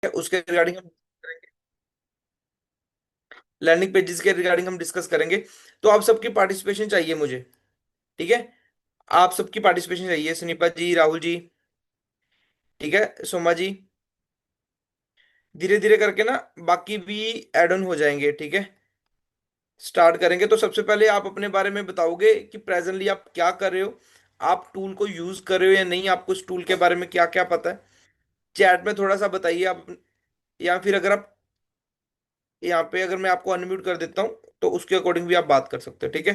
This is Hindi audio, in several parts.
उसके रिगार्डिंग हम लैंडिंग पेजेस के रिगार्डिंग हम डिस्कस करेंगे। तो आप सबकी पार्टिसिपेशन चाहिए मुझे। ठीक है, आप सबकी पार्टिसिपेशन चाहिए, सुनीपा जी, राहुल जी, ठीक है, सोमा जी। धीरे धीरे करके ना बाकी भी ऐड ऑन हो जाएंगे। ठीक है, स्टार्ट करेंगे। तो सबसे पहले आप अपने बारे में बताओगे कि प्रेजेंटली आप क्या कर रहे हो, आप टूल को यूज कर रहे हो या नहीं, आपको इस टूल के बारे में क्या क्या पता है। चैट में थोड़ा सा बताइए आप, या फिर अगर आप यहाँ पे, अगर मैं आपको अनम्यूट कर देता हूँ तो उसके अकॉर्डिंग भी आप बात कर सकते हो। ठीक है,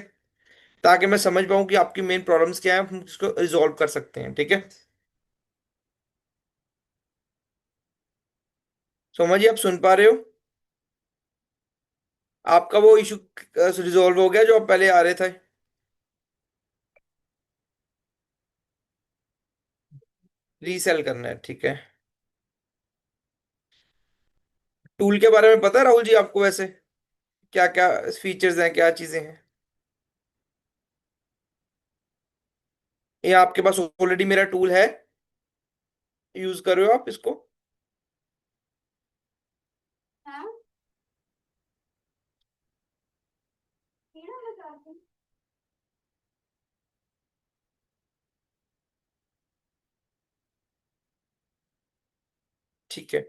ताकि मैं समझ पाऊँ कि आपकी मेन प्रॉब्लम्स क्या है, हम इसको रिजॉल्व कर सकते हैं। ठीक है, सोमा जी आप सुन पा रहे हो? आपका वो इशू रिजॉल्व हो गया जो आप पहले आ रहे थे? रीसेल करना है, ठीक है। टूल के बारे में पता है राहुल जी आपको वैसे, क्या क्या फीचर्स हैं, क्या चीजें हैं? ये आपके पास ऑलरेडी मेरा टूल है, यूज कर रहे हो आप इसको? ठीक है,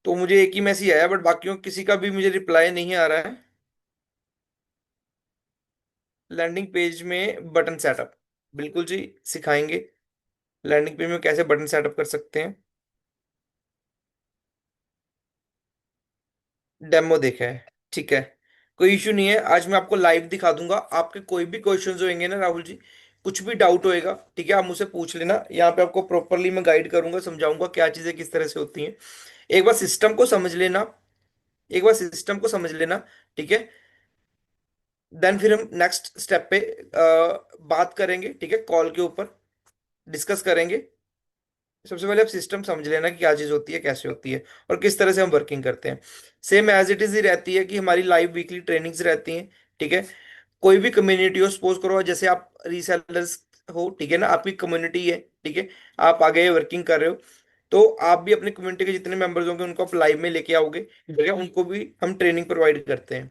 तो मुझे एक ही मैसेज आया, बट बाकियों किसी का भी मुझे रिप्लाई नहीं आ रहा है। लैंडिंग पेज में बटन सेटअप, बिल्कुल जी, सिखाएंगे लैंडिंग पेज में कैसे बटन सेटअप कर सकते हैं। डेमो देखा है, ठीक है, कोई इशू नहीं है। आज मैं आपको लाइव दिखा दूंगा। आपके कोई भी क्वेश्चंस होंगे ना राहुल जी, कुछ भी डाउट होएगा, ठीक है, आप मुझसे पूछ लेना। यहाँ पे आपको प्रॉपरली मैं गाइड करूंगा, समझाऊंगा क्या चीजें किस तरह से होती हैं। एक बार सिस्टम को समझ लेना, एक बार सिस्टम को समझ लेना, ठीक है। देन फिर हम नेक्स्ट स्टेप पे बात करेंगे, ठीक है, कॉल के ऊपर डिस्कस करेंगे। सबसे पहले आप सिस्टम समझ लेना कि क्या चीज होती है, कैसे होती है, और किस तरह से हम वर्किंग करते हैं। सेम एज इट इज ही रहती है कि हमारी लाइव वीकली ट्रेनिंग्स रहती हैं। ठीक है, कोई भी कम्युनिटी हो, सपोज करो जैसे आप रीसेलर्स हो, ठीक है ना, आपकी कम्युनिटी है, ठीक है, आप आगे वर्किंग कर रहे हो, तो आप भी अपनी कम्युनिटी के जितने मेंबर्स होंगे उनको आप लाइव में लेके आओगे, ठीक है, उनको भी हम ट्रेनिंग प्रोवाइड करते हैं,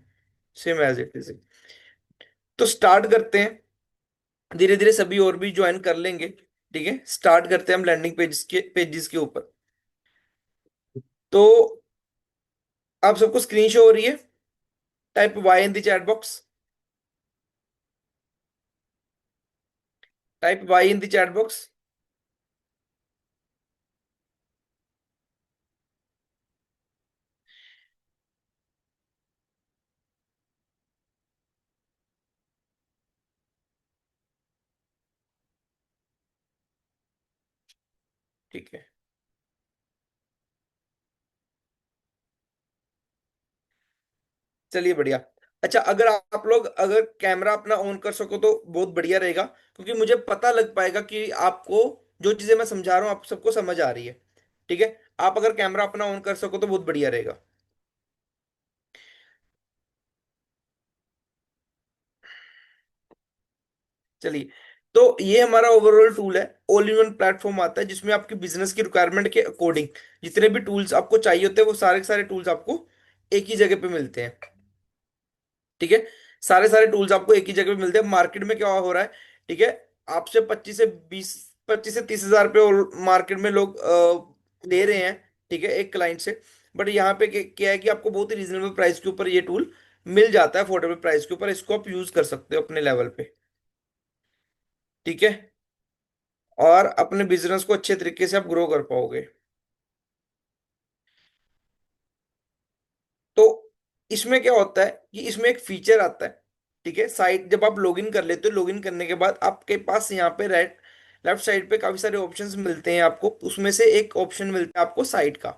सेम एज इट इज। तो स्टार्ट करते हैं, धीरे धीरे सभी और भी ज्वाइन कर लेंगे। ठीक है, स्टार्ट करते हैं हम लैंडिंग पेजेस के ऊपर। तो आप सबको स्क्रीन शो हो रही है? Type Y in the chat box, type Y in the chat box. ठीक है, चलिए बढ़िया। अच्छा, अगर आप लोग अगर कैमरा अपना ऑन कर सको तो बहुत बढ़िया रहेगा, क्योंकि मुझे पता लग पाएगा कि आपको जो चीजें मैं समझा रहा हूँ आप सबको समझ आ रही है। ठीक है, आप अगर कैमरा अपना ऑन कर सको तो बहुत बढ़िया रहेगा। चलिए, तो ये हमारा ओवरऑल टूल है। ऑल इन वन प्लेटफॉर्म आता है जिसमें आपकी बिजनेस की रिक्वायरमेंट के अकॉर्डिंग जितने भी टूल्स आपको चाहिए होते हैं वो सारे के सारे टूल्स आपको एक ही जगह पे मिलते हैं। ठीक है, सारे सारे टूल्स आपको एक ही जगह पे मिलते हैं। मार्केट में क्या हो रहा है, ठीक है, आपसे 25 से 30 हजार पे और मार्केट में लोग ले रहे हैं, ठीक है, एक क्लाइंट से। बट यहाँ पे क्या है कि आपको बहुत ही रीजनेबल प्राइस के ऊपर ये टूल मिल जाता है, अफोर्डेबल प्राइस के ऊपर, इसको आप यूज कर सकते हो अपने लेवल पे। ठीक है, और अपने बिजनेस को अच्छे तरीके से आप ग्रो कर पाओगे। तो इसमें क्या होता है कि इसमें एक फीचर आता है, ठीक है, साइट जब आप लॉगिन कर लेते हो, लॉगिन करने के बाद आपके पास यहाँ पे राइट लेफ्ट साइड पे काफी सारे ऑप्शंस मिलते हैं आपको। उसमें से एक ऑप्शन मिलता है आपको साइट का।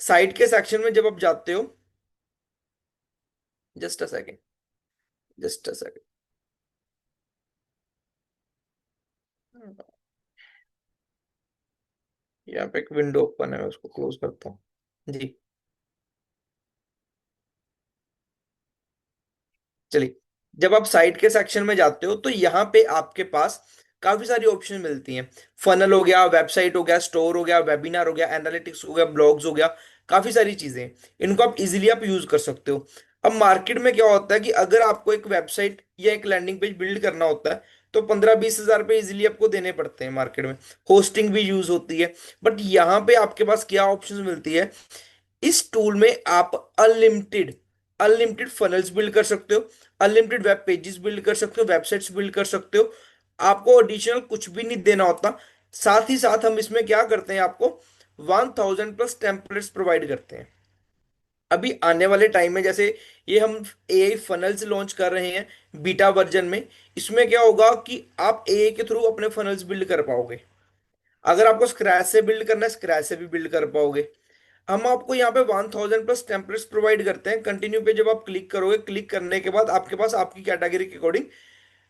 साइट के सेक्शन में जब आप जाते हो, just a second, just a second, यहाँ पे एक विंडो ओपन है, मैं उसको क्लोज करता हूँ जी। चलिए, जब आप साइट के सेक्शन में जाते हो तो यहाँ पे आपके पास काफी सारी ऑप्शन मिलती हैं। फनल हो गया, वेबसाइट हो गया, स्टोर हो गया, वेबिनार हो गया, एनालिटिक्स हो गया, ब्लॉग्स हो गया, काफी सारी चीजें हैं। इनको आप इजीली आप यूज कर सकते हो। अब मार्केट में क्या होता है कि अगर आपको एक वेबसाइट या एक लैंडिंग पेज बिल्ड करना होता है तो 15-20 हजार रुपये इजीली आपको देने पड़ते हैं मार्केट में। होस्टिंग भी यूज होती है। बट यहाँ पे आपके पास क्या ऑप्शन मिलती है, इस टूल में आप अनलिमिटेड अनलिमिटेड फनल्स बिल्ड कर सकते हो, अनलिमिटेड वेब पेजेस बिल्ड कर सकते हो, वेबसाइट्स बिल्ड कर सकते हो। आपको एडिशनल कुछ भी नहीं देना होता। साथ ही साथ हम इसमें क्या करते हैं, आपको 1000+ टेम्पलेट्स प्रोवाइड करते हैं। अभी आने वाले टाइम में जैसे ये हम एआई फनल्स लॉन्च कर रहे हैं बीटा वर्जन में, इसमें क्या होगा कि आप एआई के थ्रू अपने फनल्स बिल्ड कर पाओगे। अगर आपको स्क्रैच से बिल्ड करना है, स्क्रैच से भी बिल्ड कर पाओगे। हम आपको यहाँ पे 1000+ टेम्पलेट्स प्रोवाइड करते हैं। कंटिन्यू पे जब आप क्लिक करोगे, क्लिक करने के बाद आपके पास आपकी कैटेगरी के अकॉर्डिंग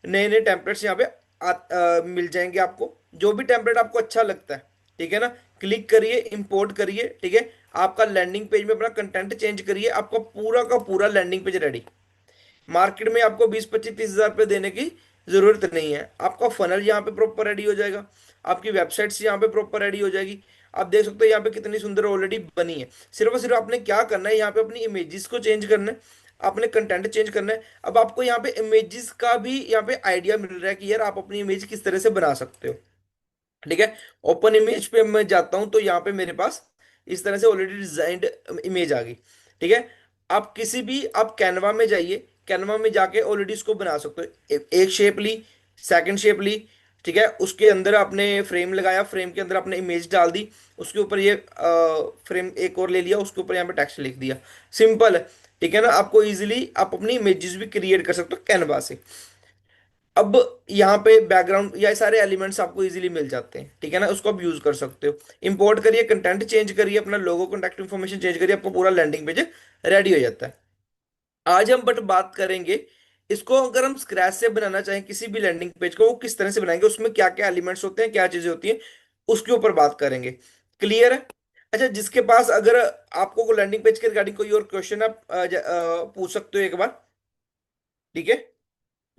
नए नए टेम्पलेट्स यहाँ पे मिल जाएंगे आपको। जो भी टेम्पलेट आपको अच्छा लगता है, ठीक है ना, क्लिक करिए, इंपोर्ट करिए, ठीक है। आपका लैंडिंग पेज में अपना कंटेंट चेंज करिए, आपका पूरा का पूरा लैंडिंग पेज रेडी। मार्केट में आपको 20-25-30 हजार रुपये देने की जरूरत नहीं है। आपका फनल यहाँ पे प्रॉपर रेडी हो जाएगा, आपकी वेबसाइट्स यहाँ पे प्रॉपर रेडी हो जाएगी। आप देख सकते हो यहाँ पे कितनी सुंदर ऑलरेडी बनी है। सिर्फ और सिर्फ आपने क्या करना है, यहाँ पे अपनी इमेजेस को चेंज करना है, आपने कंटेंट चेंज करना है। अब आपको यहाँ पे इमेजेस का भी यहाँ पे आइडिया मिल रहा है कि यार आप अपनी इमेज किस तरह से बना सकते हो, ठीक है। ओपन इमेज पे मैं जाता हूं तो यहाँ पे मेरे पास इस तरह से ऑलरेडी डिजाइंड इमेज आ गई, ठीक है। आप किसी भी आप कैनवा में जाइए, कैनवा में जाके ऑलरेडी इसको बना सकते हो। एक शेप ली, सेकंड शेप ली, ठीक है, उसके अंदर आपने फ्रेम लगाया, फ्रेम के अंदर आपने इमेज डाल दी, उसके ऊपर ये फ्रेम एक और ले लिया, उसके ऊपर यहाँ पे टेक्स्ट लिख दिया। सिंपल है, ठीक है ना। आपको इजीली आप अपनी इमेजेस भी क्रिएट कर सकते हो कैनवा से। अब यहाँ पे बैकग्राउंड या सारे एलिमेंट्स आपको इजीली मिल जाते हैं, ठीक है ना, उसको आप यूज कर सकते हो। इंपोर्ट करिए, कंटेंट चेंज करिए, अपना लोगो कॉन्टैक्ट इन्फॉर्मेशन चेंज करिए, आपको पूरा लैंडिंग पेज रेडी हो जाता है। आज हम बट बात करेंगे इसको, अगर हम स्क्रैच से बनाना चाहें किसी भी लैंडिंग पेज को, वो किस तरह से बनाएंगे, उसमें क्या क्या एलिमेंट्स होते हैं, क्या चीजें होती हैं, उसके ऊपर बात करेंगे। क्लियर है? अच्छा, जिसके पास अगर आपको लैंडिंग पेज के रिगार्डिंग कोई और क्वेश्चन आप पूछ सकते हो एक बार, ठीक है।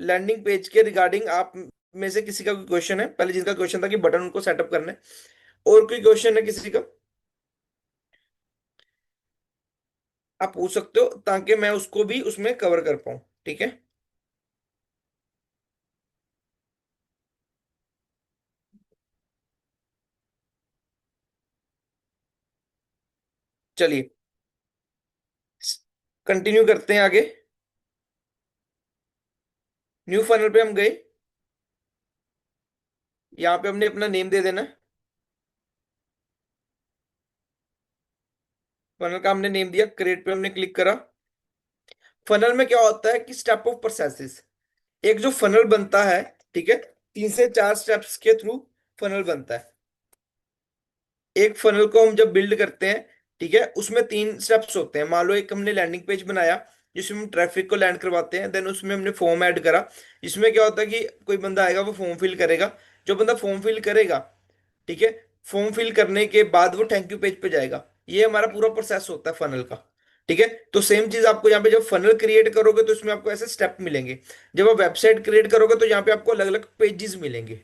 लैंडिंग पेज के रिगार्डिंग आप में से किसी का कोई क्वेश्चन है? पहले जिनका क्वेश्चन था कि बटन उनको सेटअप करना है, और कोई क्वेश्चन है किसी का, आप पूछ सकते हो ताकि मैं उसको भी उसमें कवर कर पाऊं, ठीक है। चलिए कंटिन्यू करते हैं आगे। न्यू फनल पे हम गए, यहाँ पे हमने अपना नेम दे देना है। फनल का हमने नेम दिया, क्रिएट पे हमने क्लिक करा। फनल में क्या होता है कि स्टेप ऑफ प्रोसेसेस, एक जो फनल बनता है, ठीक है, 3 से 4 स्टेप्स के थ्रू फनल बनता है। एक फनल को हम जब बिल्ड करते हैं, ठीक है, उसमें 3 स्टेप्स होते हैं। मान लो एक हमने लैंडिंग पेज बनाया जिसमें हम ट्रैफिक को लैंड करवाते हैं, देन उसमें हमने फॉर्म ऐड करा, जिसमें क्या होता है कि कोई बंदा आएगा वो फॉर्म फिल करेगा। जो बंदा फॉर्म फिल करेगा, ठीक है, फॉर्म फिल करने के बाद वो थैंक यू पेज पे जाएगा। ये हमारा पूरा प्रोसेस होता है फनल का, ठीक है। तो सेम चीज आपको यहाँ पे जब फनल क्रिएट करोगे तो इसमें आपको ऐसे स्टेप मिलेंगे। जब आप वेबसाइट क्रिएट करोगे तो यहाँ पे आपको अलग अलग पेजेस मिलेंगे,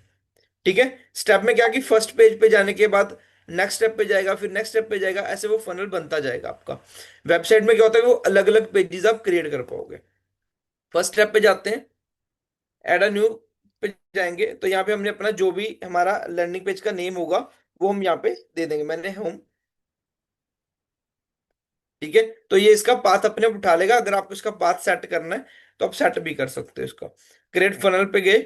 ठीक है। स्टेप में क्या कि फर्स्ट पेज पे जाने के बाद नेक्स्ट स्टेप पे जाएगा, फिर नेक्स्ट स्टेप पे जाएगा, ऐसे वो फनल बनता जाएगा आपका। वेबसाइट में क्या होता है कि वो अलग अलग पेजेस आप क्रिएट कर पाओगे। फर्स्ट स्टेप पे जाते हैं, ऐड अ न्यू पे जाएंगे तो यहाँ पे हमने अपना जो भी हमारा लैंडिंग पेज का नेम होगा वो हम यहाँ पे दे देंगे। मैंने होम, ठीक है। तो ये इसका पाथ अपने आप उठा लेगा। अगर आपको इसका पाथ सेट करना है तो आप सेट भी कर सकते हो इसका। क्रिएट फनल पे गए,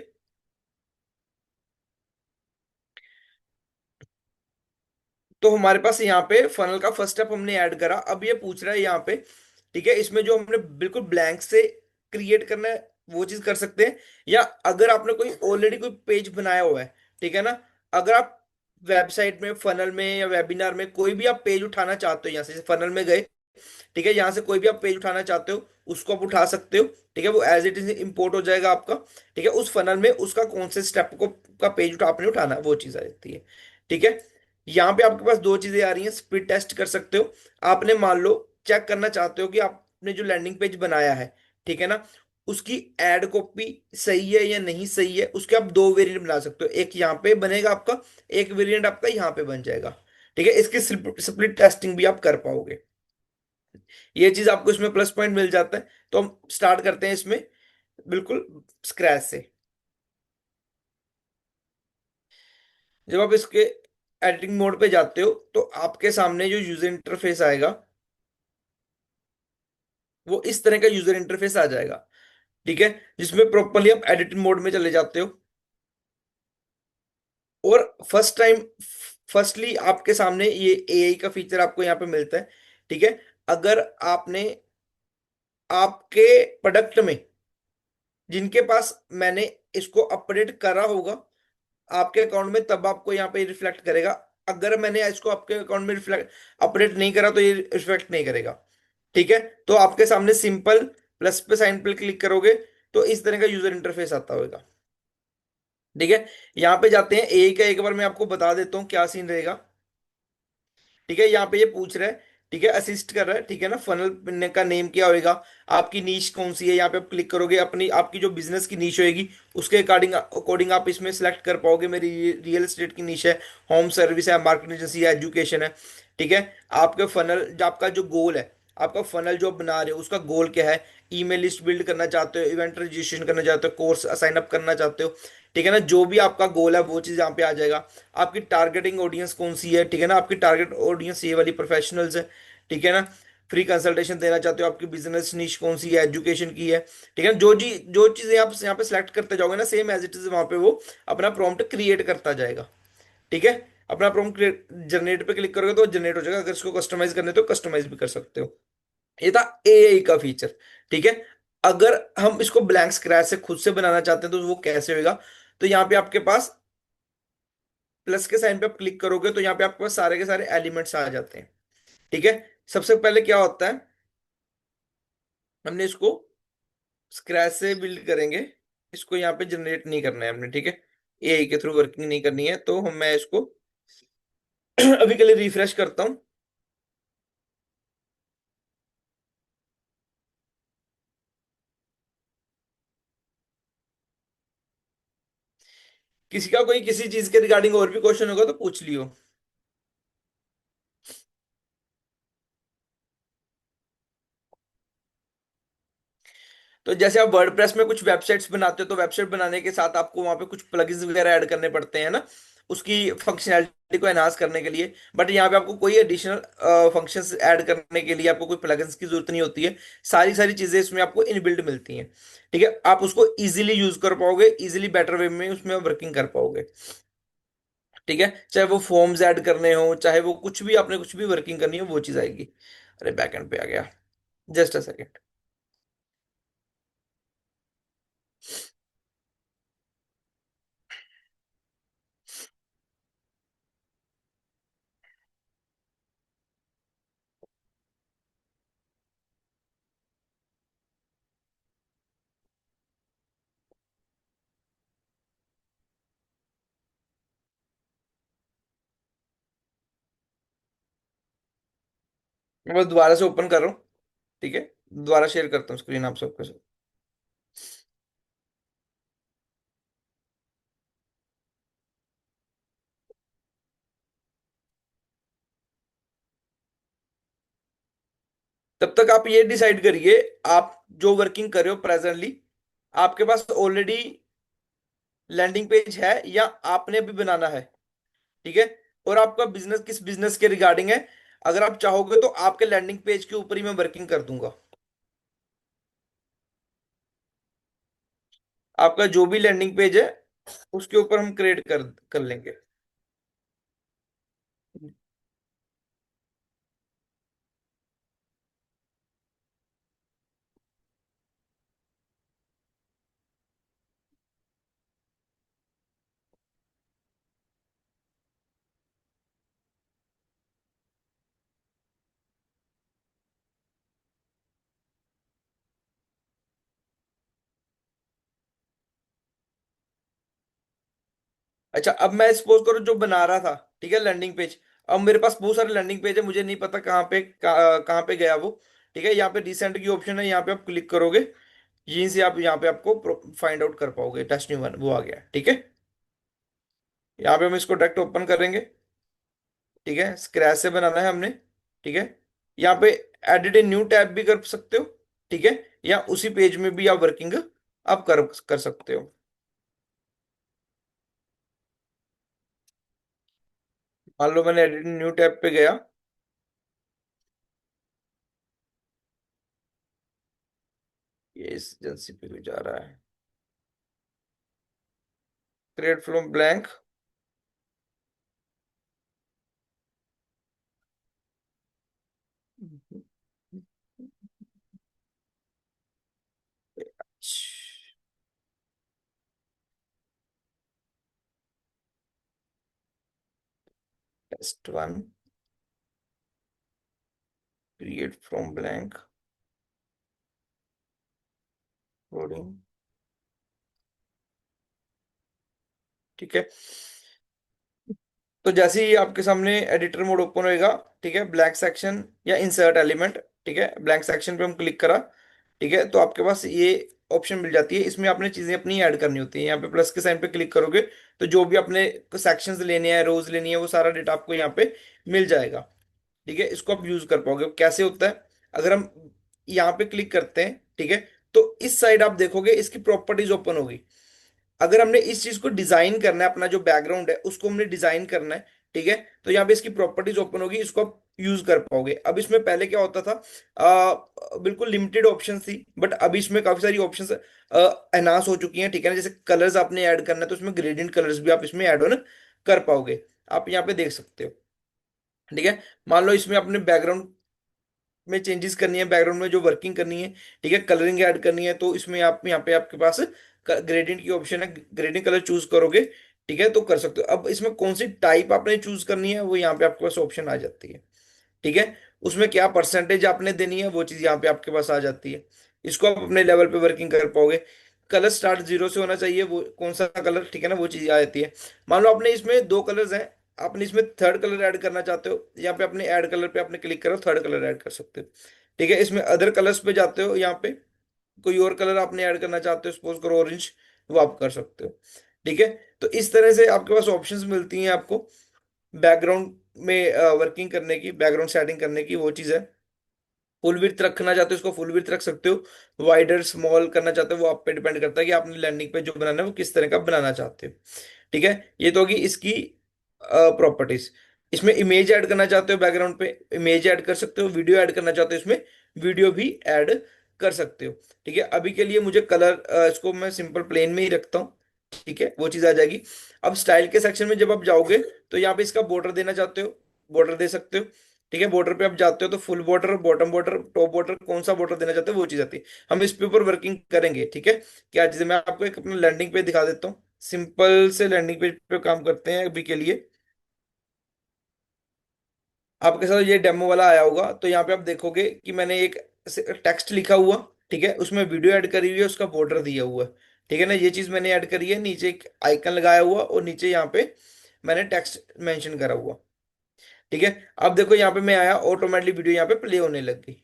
तो हमारे पास यहाँ पे फनल का फर्स्ट स्टेप हमने ऐड करा। अब ये पूछ रहा है यहाँ पे, ठीक है, इसमें जो हमने बिल्कुल ब्लैंक से क्रिएट करना है वो चीज कर सकते हैं, या अगर आपने कोई ऑलरेडी कोई पेज बनाया हुआ है, ठीक है ना, अगर आप वेबसाइट में, फनल में या वेबिनार में कोई भी आप पेज उठाना चाहते हो, यहाँ से फनल में गए, ठीक है, यहाँ से कोई भी आप पेज उठाना चाहते हो उसको आप उठा सकते हो, ठीक है। वो एज इट इज इंपोर्ट हो जाएगा आपका, ठीक है। उस फनल में उसका कौन से स्टेप को का पेज आपने उठाना है, वो चीज आ जाती है, ठीक है। यहाँ पे आपके पास दो चीजें आ रही हैं, स्पीड टेस्ट कर सकते हो। आपने मान लो चेक करना चाहते हो कि आपने जो लैंडिंग पेज बनाया है, ठीक है ना, उसकी एड कॉपी सही है या नहीं सही है, उसके आप दो वेरिएंट बना सकते हो। एक यहाँ पे बनेगा आपका, एक वेरिएंट आपका यहाँ पे बन जाएगा। ठीक है, इसकी स्प्लिट टेस्टिंग भी आप कर पाओगे। ये चीज आपको इसमें प्लस पॉइंट मिल जाता है। तो हम स्टार्ट करते हैं इसमें बिल्कुल स्क्रैच से। जब आप इसके एडिटिंग मोड पे जाते हो तो आपके सामने जो यूजर इंटरफेस आएगा वो इस तरह का यूजर इंटरफेस आ जाएगा। ठीक है, जिसमें प्रॉपरली आप एडिटिंग मोड में चले जाते हो। और फर्स्टली आपके सामने ये एआई का फीचर आपको यहाँ पे मिलता है। ठीक है, अगर आपने आपके प्रोडक्ट में, जिनके पास मैंने इसको अपडेट करा होगा आपके अकाउंट में, तब आपको यहाँ पे रिफ्लेक्ट करेगा। अगर मैंने इसको आपके अकाउंट में रिफ्लेक्ट अपडेट नहीं करा तो ये रिफ्लेक्ट नहीं करेगा। ठीक है, तो आपके सामने सिंपल प्लस पे साइन पे क्लिक करोगे तो इस तरह का यूजर इंटरफेस आता होगा। ठीक है, यहाँ पे जाते हैं एआई का, एक बार मैं आपको बता देता हूँ क्या सीन रहेगा। ठीक है, यहाँ पे ये पूछ रहा है, ठीक है, असिस्ट कर रहा है, ठीक है ना, फनल का नेम क्या होएगा, आपकी नीश कौन सी है, यहाँ पे आप क्लिक करोगे अपनी आपकी जो बिजनेस की नीश होएगी उसके अकॉर्डिंग अकॉर्डिंग आप इसमें सेलेक्ट कर पाओगे। मेरी रियल एस्टेट की नीश है, होम सर्विस है, मार्केटिंग एजेंसी है, एजुकेशन है। ठीक है, आपके फनल जो आपका जो गोल है, आपका फनल जो आप बना रहे हो उसका गोल क्या है, ईमेल लिस्ट बिल्ड करना चाहते हो, इवेंट रजिस्ट्रेशन करना चाहते हो, कोर्स साइन अप करना चाहते हो। ठीक है ना, जो भी आपका गोल है वो चीज़ यहाँ पे आ जाएगा। आपकी टारगेटिंग ऑडियंस कौन सी है, ठीक है ना, आपकी टारगेट ऑडियंस ये वाली प्रोफेशनल्स है। ठीक है ना, फ्री कंसल्टेशन देना चाहते हो, आपकी बिजनेस निश कौन सी है, एजुकेशन की है। ठीक है ना, जो चीज़ें आप यहाँ पे सेलेक्ट करते जाओगे ना, सेम एज इट इज वहाँ पे वो अपना प्रॉम्प्ट क्रिएट करता जाएगा। ठीक है, अपना प्रॉम्प्ट जनरेट पे क्लिक करोगे तो जनरेट हो जाएगा। अगर इसको कस्टमाइज करने तो कस्टमाइज भी कर सकते हो। ये था एआई का फीचर। ठीक है, अगर हम इसको ब्लैंक स्क्रैच से खुद से बनाना चाहते हैं तो वो कैसे होगा। तो यहाँ पे आपके पास प्लस के साइन पे आप क्लिक करोगे तो यहाँ पे आपके पास सारे के सारे एलिमेंट्स आ जाते हैं। ठीक है, सबसे पहले क्या होता है, हमने इसको स्क्रैच से बिल्ड करेंगे। इसको यहाँ पे जनरेट नहीं करना है हमने। ठीक है, एआई के थ्रू वर्किंग नहीं करनी है, तो हम मैं इसको अभी के लिए रिफ्रेश करता हूँ। किसी का कोई किसी चीज के रिगार्डिंग और भी क्वेश्चन होगा तो पूछ लियो। तो जैसे आप वर्डप्रेस में कुछ वेबसाइट्स बनाते हो तो वेबसाइट बनाने के साथ आपको वहां पे कुछ प्लगइन्स वगैरह ऐड करने पड़ते हैं ना, उसकी फंक्शनैलिटी को एनहांस करने के लिए। बट यहाँ पे आपको कोई एडिशनल फंक्शंस ऐड करने के लिए आपको कोई प्लगइन्स की जरूरत नहीं होती है। सारी सारी चीजें इसमें आपको इनबिल्ट मिलती हैं। ठीक है, आप उसको इजीली यूज कर पाओगे, इजीली बेटर वे में उसमें वर्किंग कर पाओगे। ठीक है, चाहे वो फॉर्म्स ऐड करने हो, चाहे वो कुछ भी आपने कुछ भी वर्किंग करनी हो वो चीज आएगी। अरे बैकएंड पे आ गया, जस्ट अ सेकेंड। मैं बस दोबारा से ओपन कर रहा हूँ। ठीक है, दोबारा शेयर करता हूँ स्क्रीन आप सबके साथ। तब तक आप ये डिसाइड करिए, आप जो वर्किंग कर रहे हो प्रेजेंटली, आपके पास ऑलरेडी लैंडिंग पेज है या आपने भी बनाना है। ठीक है, और आपका बिजनेस किस बिजनेस के रिगार्डिंग है। अगर आप चाहोगे तो आपके लैंडिंग पेज के ऊपर ही मैं वर्किंग कर दूंगा। आपका जो भी लैंडिंग पेज है उसके ऊपर हम क्रिएट कर कर लेंगे। अच्छा, अब मैं सपोज करो जो बना रहा था, ठीक है, लैंडिंग पेज। अब मेरे पास बहुत सारे लैंडिंग पेज है, मुझे नहीं पता कहाँ पे गया वो। ठीक है, यहाँ पे रिसेंट की ऑप्शन है, यहाँ पे आप क्लिक करोगे। यहीं से आप यहाँ पे आपको फाइंड आउट कर पाओगे। टेस्ट न्यू वन वो आ गया, ठीक है। यहाँ पे हम इसको डायरेक्ट ओपन करेंगे, ठीक है, स्क्रैच से बनाना है हमने, ठीक है। यहाँ पे एडिट ए न्यू टैब भी कर सकते हो, ठीक है, या उसी पेज में भी आप वर्किंग आप कर सकते हो। मान लो मैंने एडिट न्यू टैब पे गया, ये इस एजेंसी पे भी जा रहा है। Create from blank, test one, create from blank, coding, ठीक है। तो जैसे ही आपके सामने एडिटर मोड ओपन होएगा, ठीक है, ब्लैंक सेक्शन या इंसर्ट एलिमेंट, ठीक है, ब्लैंक सेक्शन पे हम क्लिक करा, ठीक है, तो आपके पास ये ऑप्शन मिल जाती है। इसमें आपने चीजें अपनी ऐड करनी होती है। यहाँ पे प्लस के साइन पे क्लिक करोगे तो जो भी आपने सेक्शंस लेने हैं, रोज लेनी है, वो सारा डेटा आपको यहाँ पे मिल जाएगा, ठीक है। इसको आप यूज कर पाओगे। कैसे होता है, अगर हम यहाँ पे क्लिक करते हैं, ठीक है, तो इस साइड आप देखोगे इसकी प्रॉपर्टीज ओपन होगी। अगर हमने इस चीज को डिजाइन करना है, अपना जो बैकग्राउंड है उसको हमने डिजाइन करना है, ठीक है, तो यहाँ पे इसकी प्रॉपर्टीज ओपन होगी, इसको आप यूज कर पाओगे। अब इसमें पहले क्या होता था, बिल्कुल लिमिटेड ऑप्शन थी, बट अभी इसमें काफी सारी ऑप्शंस एनहांस हो चुकी हैं, ठीक है ना। जैसे कलर्स आपने ऐड करना है तो उसमें ग्रेडियंट कलर्स भी आप इसमें ऐड ऑन कर पाओगे। आप यहाँ पे देख सकते हो, ठीक है। मान लो इसमें अपने बैकग्राउंड में चेंजेस करनी है, बैकग्राउंड में जो वर्किंग करनी है, ठीक है, कलरिंग ऐड करनी है, तो इसमें आप यहाँ पे आपके पास ग्रेडियंट की ऑप्शन है, ग्रेडियंट कलर चूज करोगे, ठीक है, तो कर सकते हो। अब इसमें कौन सी टाइप आपने चूज करनी है वो यहाँ पे आपके पास ऑप्शन आ जाती है, ठीक है। उसमें क्या परसेंटेज आपने देनी है वो चीज यहाँ पे आपके पास आ जाती है। इसको आप अपने लेवल पे वर्किंग कर पाओगे। कलर स्टार्ट जीरो से होना चाहिए, वो कौन सा कलर, ठीक है ना, वो चीज आ जाती है। मान लो आपने इसमें दो कलर्स हैं, आपने इसमें थर्ड कलर ऐड करना चाहते हो, यहाँ पे अपने ऐड कलर पे आपने क्लिक करो, थर्ड कलर ऐड कर सकते हो, ठीक है। इसमें अदर कलर्स पे जाते हो, यहाँ पे कोई और कलर आपने ऐड करना चाहते हो, सपोज करो ऑरेंज, वो आप कर सकते हो, ठीक है। तो इस तरह से आपके पास ऑप्शंस मिलती हैं आपको बैकग्राउंड में वर्किंग करने की, बैकग्राउंड सेटिंग करने की, वो चीज़ है। फुल विड्थ रखना चाहते हो इसको फुल विड्थ रख सकते हो, वाइडर स्मॉल करना चाहते हो वो आप पे डिपेंड करता है कि आपने लैंडिंग पे जो बनाना है वो किस तरह का बनाना चाहते हो, ठीक है। ये तो होगी इसकी प्रॉपर्टीज। इसमें इमेज ऐड करना चाहते हो, बैकग्राउंड पे इमेज ऐड कर सकते हो, वीडियो ऐड करना चाहते हो इसमें वीडियो भी ऐड कर सकते हो, ठीक है। अभी के लिए मुझे कलर इसको मैं सिंपल प्लेन में ही रखता हूँ, ठीक है, वो चीज आ जाएगी। अब स्टाइल के सेक्शन में जब आप जाओगे तो यहाँ पे इसका बॉर्डर देना चाहते हो, बॉर्डर दे सकते हो, ठीक है। बॉर्डर पे आप जाते हो तो full border, bottom border, top border, कौन सा बॉर्डर देना चाहते हो वो चीज आती है। हम इस पे ऊपर वर्किंग करेंगे, ठीक है। क्या चीज है, मैं आपको एक अपना लैंडिंग पेज दिखा देता हूँ। सिंपल से लैंडिंग पेज पे काम करते हैं अभी के लिए। आपके साथ ये डेमो वाला आया होगा तो यहाँ पे आप देखोगे कि मैंने एक टेक्स्ट लिखा हुआ, ठीक है, उसमें वीडियो ऐड करी हुई है, उसका बॉर्डर दिया हुआ है, ठीक है ना। ये चीज मैंने ऐड करी है, नीचे एक आइकन लगाया हुआ और नीचे यहाँ पे मैंने टेक्स्ट मेंशन करा हुआ, ठीक है। अब देखो यहाँ पे मैं आया, ऑटोमेटिकली वीडियो यहाँ पे प्ले होने लग गई,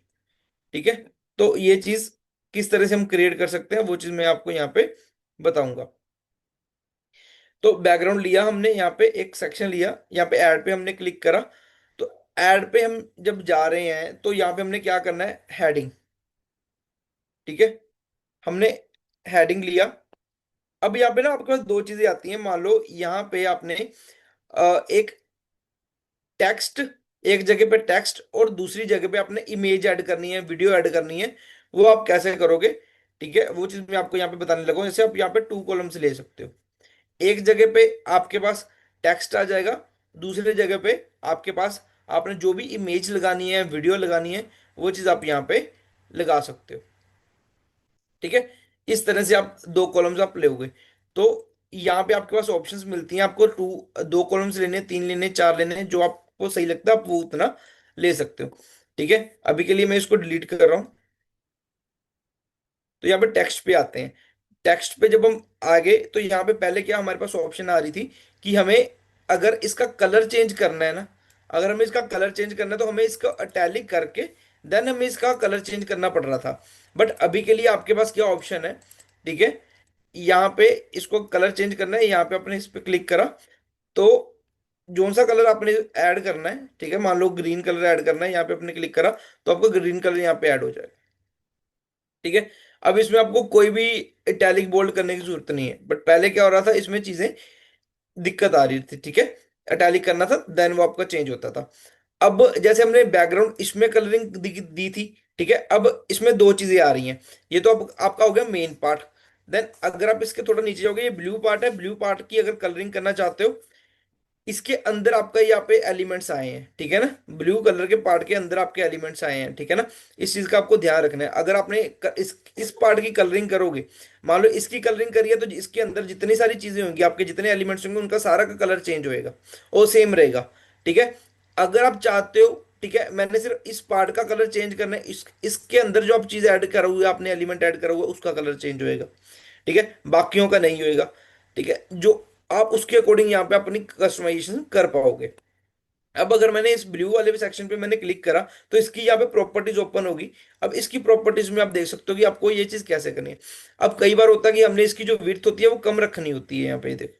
ठीक है। तो ये चीज किस तरह से हम क्रिएट कर सकते हैं वो चीज मैं आपको यहाँ पे बताऊंगा। तो बैकग्राउंड लिया हमने, यहाँ पे एक सेक्शन लिया, यहाँ पे ऐड पे हमने क्लिक करा, तो ऐड पे हम जब जा रहे हैं तो यहाँ पे हमने क्या करना है, हेडिंग, ठीक है, हमने हेडिंग लिया। अब यहाँ पे ना आपके पास दो चीजें आती हैं। मान लो यहाँ पे आपने एक टेक्स्ट, एक जगह पे टेक्स्ट और दूसरी जगह पे आपने इमेज ऐड करनी है, वीडियो ऐड करनी है, वो आप कैसे करोगे, ठीक है, वो चीज मैं आपको यहाँ पे बताने लगा हूं। जैसे आप यहाँ पे टू कॉलम्स ले सकते हो, एक जगह पे आपके पास टेक्स्ट आ जाएगा, दूसरी जगह पे आपके पास आपने जो भी इमेज लगानी है, वीडियो लगानी है, वो चीज आप यहाँ पे लगा सकते हो, ठीक है। इस तरह से आप दो कॉलम्स आप लोगे तो यहाँ पे आपके पास ऑप्शंस मिलती हैं आपको। दो कॉलम्स लेने हैं, तीन लेने हैं, चार लेने हैं, जो आपको सही लगता है आप वो उतना ले सकते हो, ठीक है। अभी के लिए मैं इसको डिलीट कर रहा हूँ। तो यहाँ पे टेक्स्ट पे आते हैं। टेक्स्ट पे जब हम आगे तो यहाँ पे पहले क्या हमारे पास ऑप्शन आ रही थी कि हमें अगर इसका कलर चेंज करना है ना, अगर हमें इसका कलर चेंज करना है तो हमें इसका अटैलिक करके देन हमें इसका कलर चेंज करना पड़ रहा था। बट अभी के लिए आपके पास क्या ऑप्शन है, ठीक है, यहाँ पे इसको कलर चेंज करना है, यहाँ पे आपने इस पे क्लिक करा तो जोन सा कलर आपने ऐड करना है, ठीक है, मान लो ग्रीन कलर ऐड करना है, यहाँ पे आपने क्लिक करा तो आपको ग्रीन कलर यहाँ पे ऐड हो जाएगा, ठीक है। अब इसमें आपको कोई भी इटैलिक बोल्ड करने की जरूरत नहीं है, बट पहले क्या हो रहा था, इसमें चीजें दिक्कत आ रही थी, ठीक है। इटैलिक करना था देन वो आपका चेंज होता था। अब जैसे हमने बैकग्राउंड इसमें कलरिंग दी थी, ठीक है, अब इसमें दो चीजें आ रही हैं। ये तो अब आपका हो गया मेन पार्ट। देन अगर आप इसके थोड़ा नीचे जाओगे, ये ब्लू पार्ट है, ब्लू पार्ट की अगर कलरिंग करना चाहते हो, इसके अंदर आपका यहाँ पे एलिमेंट्स आए हैं, ठीक है ना, ब्लू कलर के पार्ट के अंदर आपके एलिमेंट्स आए हैं, ठीक है ना। इस चीज का आपको ध्यान रखना है। अगर आपने इस पार्ट की कलरिंग करोगे, मान लो इसकी कलरिंग करिए, तो इसके अंदर जितनी सारी चीजें होंगी, आपके जितने एलिमेंट्स होंगे, उनका सारा का कलर चेंज होएगा, वो सेम रहेगा, ठीक है। अगर आप चाहते हो, ठीक है, मैंने सिर्फ इस पार्ट का कलर चेंज करना है, इसके अंदर जो आप चीज ऐड करा हुआ आपने एलिमेंट ऐड करा हुआ उसका कलर चेंज होएगा, ठीक है, बाकियों का नहीं होएगा, ठीक है, जो आप उसके अकॉर्डिंग यहाँ पे अपनी कस्टमाइजेशन कर पाओगे। अब अगर मैंने इस ब्लू वाले भी सेक्शन पे मैंने क्लिक करा तो इसकी यहाँ पे प्रॉपर्टीज ओपन होगी। अब इसकी प्रॉपर्टीज में आप देख सकते हो कि आपको ये चीज कैसे करनी है। अब कई बार होता है कि हमने इसकी जो विड्थ होती है वो कम रखनी होती है, यहाँ पे देखो,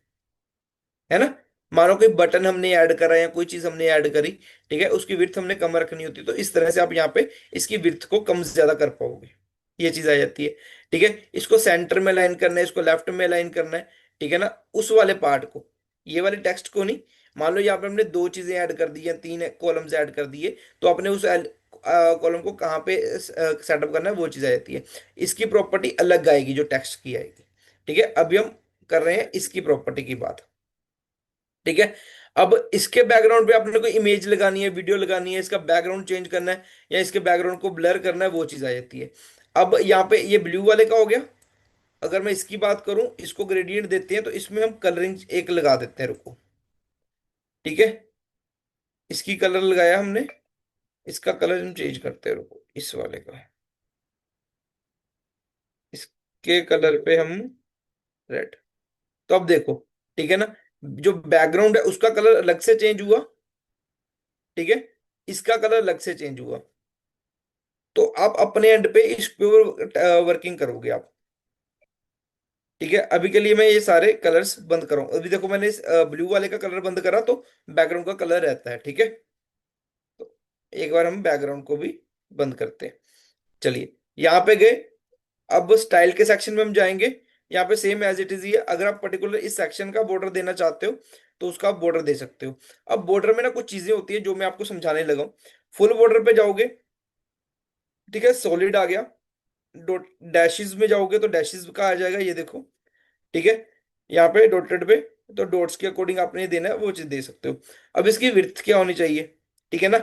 है ना, मानो कोई बटन हमने ऐड करा या कोई चीज हमने ऐड करी, ठीक है, उसकी विड्थ हमने कम रखनी होती है, तो इस तरह से आप यहाँ पे इसकी विड्थ को कम से ज्यादा कर पाओगे, ये चीज आ जाती है, ठीक है। इसको सेंटर में लाइन करना है, इसको लेफ्ट में लाइन करना है, ठीक है ना, उस वाले पार्ट को, ये वाले टेक्स्ट को नहीं। मान लो यहाँ पे हमने दो चीजें ऐड कर दी है, तीन कॉलम्स ऐड कर दिए, तो आपने उस कॉलम को कहाँ पे सेटअप करना है वो चीज आ जाती है। इसकी प्रॉपर्टी अलग आएगी जो टेक्स्ट की आएगी, ठीक है। अभी हम कर रहे हैं इसकी प्रॉपर्टी की बात, ठीक है। अब इसके बैकग्राउंड पे आपने कोई इमेज लगानी है, वीडियो लगानी है, इसका बैकग्राउंड चेंज करना है या इसके बैकग्राउंड को ब्लर करना है, वो चीज आ जाती है। अब यहाँ पे ये ब्लू वाले का हो गया। अगर मैं इसकी बात करूं, इसको ग्रेडियंट देते हैं तो इसमें हम कलरिंग एक लगा देते हैं, रुको, ठीक है। इसकी कलर लगाया हमने, इसका कलर हम चेंज करते हैं, रुको, इस वाले का, इसके कलर पे हम रेड। तो अब देखो, ठीक है ना, जो बैकग्राउंड है उसका कलर अलग से चेंज हुआ, ठीक है, इसका कलर अलग से चेंज हुआ। तो आप अपने एंड पे इस पे वर्किंग करोगे आप, ठीक है। अभी के लिए मैं ये सारे कलर्स बंद करूँ, अभी देखो मैंने इस ब्लू वाले का कलर बंद करा तो बैकग्राउंड का कलर रहता है, ठीक है। तो एक बार हम बैकग्राउंड को भी बंद करते हैं। चलिए यहाँ पे गए, अब स्टाइल के सेक्शन में हम जाएंगे। यहाँ पे सेम एज इट इज ही है, अगर आप पर्टिकुलर इस सेक्शन का बॉर्डर देना चाहते हो तो उसका आप बॉर्डर दे सकते हो। अब बॉर्डर में ना कुछ चीजें होती है जो मैं आपको समझाने लगा हूँ। फुल बॉर्डर पे जाओगे, ठीक है, सॉलिड आ गया। डॉट डैशेस में जाओगे तो डैशेस का आ जाएगा, ये देखो, ठीक है। यहाँ पे डॉटेड पे तो डॉट्स के अकॉर्डिंग आपने देना है वो चीज दे सकते हो। अब इसकी विड्थ क्या होनी चाहिए, ठीक है ना,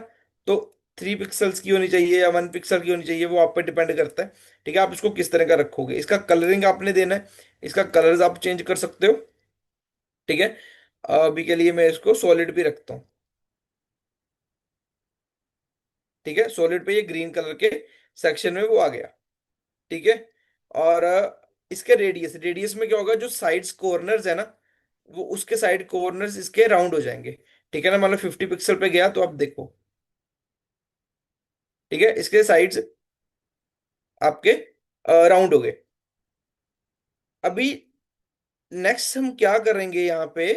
तो 3 पिक्सल्स की होनी चाहिए या 1 पिक्सल की होनी चाहिए, वो आप पे डिपेंड करता है, ठीक है। आप इसको किस तरह का रखोगे, इसका कलरिंग आपने देना है, इसका कलर्स आप चेंज कर सकते हो, ठीक है। अभी के लिए मैं इसको सॉलिड भी रखता हूँ, ठीक है, सॉलिड पे ये ग्रीन कलर के सेक्शन में वो आ गया, ठीक है। और इसके रेडियस रेडियस में क्या होगा, जो साइड्स कॉर्नर्स है ना, वो उसके साइड कॉर्नर्स इसके राउंड हो जाएंगे, ठीक है ना। मतलब 50 पिक्सल पे गया तो आप देखो, ठीक है, इसके साइड्स आपके राउंड हो गए। अभी नेक्स्ट हम क्या करेंगे यहाँ पे,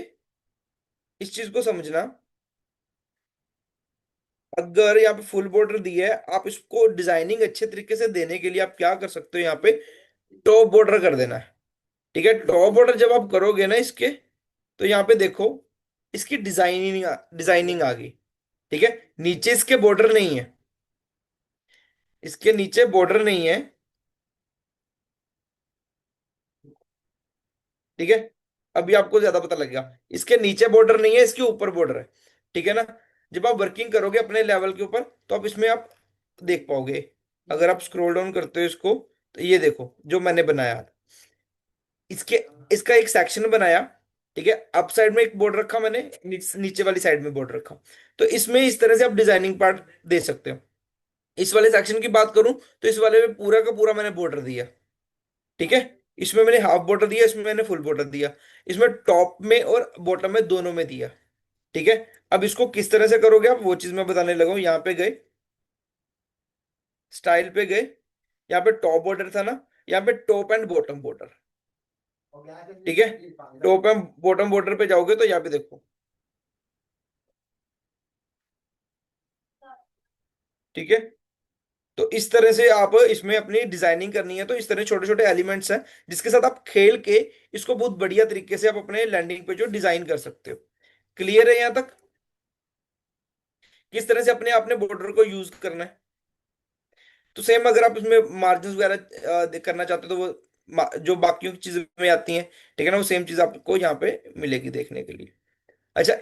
इस चीज को समझना। अगर यहाँ पे फुल बॉर्डर दिया है, आप इसको डिजाइनिंग अच्छे तरीके से देने के लिए आप क्या कर सकते हो, यहाँ पे टॉप बॉर्डर कर देना है, ठीक है। टॉप बॉर्डर जब आप करोगे ना इसके, तो यहाँ पे देखो इसकी डिजाइनिंग डिजाइनिंग आ गई, ठीक है। नीचे इसके बॉर्डर नहीं है, इसके नीचे बॉर्डर नहीं है, ठीक है। अभी आपको ज्यादा पता लगेगा, इसके नीचे बॉर्डर नहीं है, इसके ऊपर बॉर्डर है, ठीक है ना। जब आप वर्किंग करोगे अपने लेवल के ऊपर तो आप इसमें आप देख पाओगे। अगर आप स्क्रॉल डाउन करते हो इसको, तो ये देखो जो मैंने बनाया, इसके इसका एक सेक्शन बनाया, ठीक है। अप साइड में एक बॉर्डर रखा मैंने, नीचे वाली साइड में बॉर्डर रखा। तो इसमें इस तरह से आप डिजाइनिंग पार्ट दे सकते हो। इस वाले सेक्शन की बात करूं तो इस वाले में पूरा का पूरा मैंने बॉर्डर दिया, ठीक है। इसमें मैंने हाफ बॉर्डर दिया, इसमें मैंने फुल बॉर्डर दिया, इसमें टॉप में और बॉटम में दोनों में दिया, ठीक है। अब इसको किस तरह से करोगे आप, वो चीज मैं बताने लगा हूं। यहाँ पे गए, स्टाइल पे गए, यहाँ पे टॉप बॉर्डर था ना, यहाँ पे टॉप एंड बॉटम बॉर्डर। ठीक है, टॉप एंड बॉटम बॉर्डर पे जाओगे तो यहाँ पे देखो। ठीक है, तो इस तरह से आप इसमें अपनी डिजाइनिंग करनी है, तो इस तरह छोटे छोटे एलिमेंट्स हैं जिसके साथ आप खेल के इसको बहुत बढ़िया तरीके से आप अपने लैंडिंग पे जो डिजाइन कर सकते हो। क्लियर है यहाँ तक? किस तरह से अपने आपने बॉर्डर को यूज करना है। तो सेम अगर आप इसमें मार्जिन वगैरह करना चाहते हो तो वो जो बाकियों की चीजों में आती हैं, ठीक है ना, वो सेम चीज आपको यहाँ पे मिलेगी देखने के लिए। अच्छा,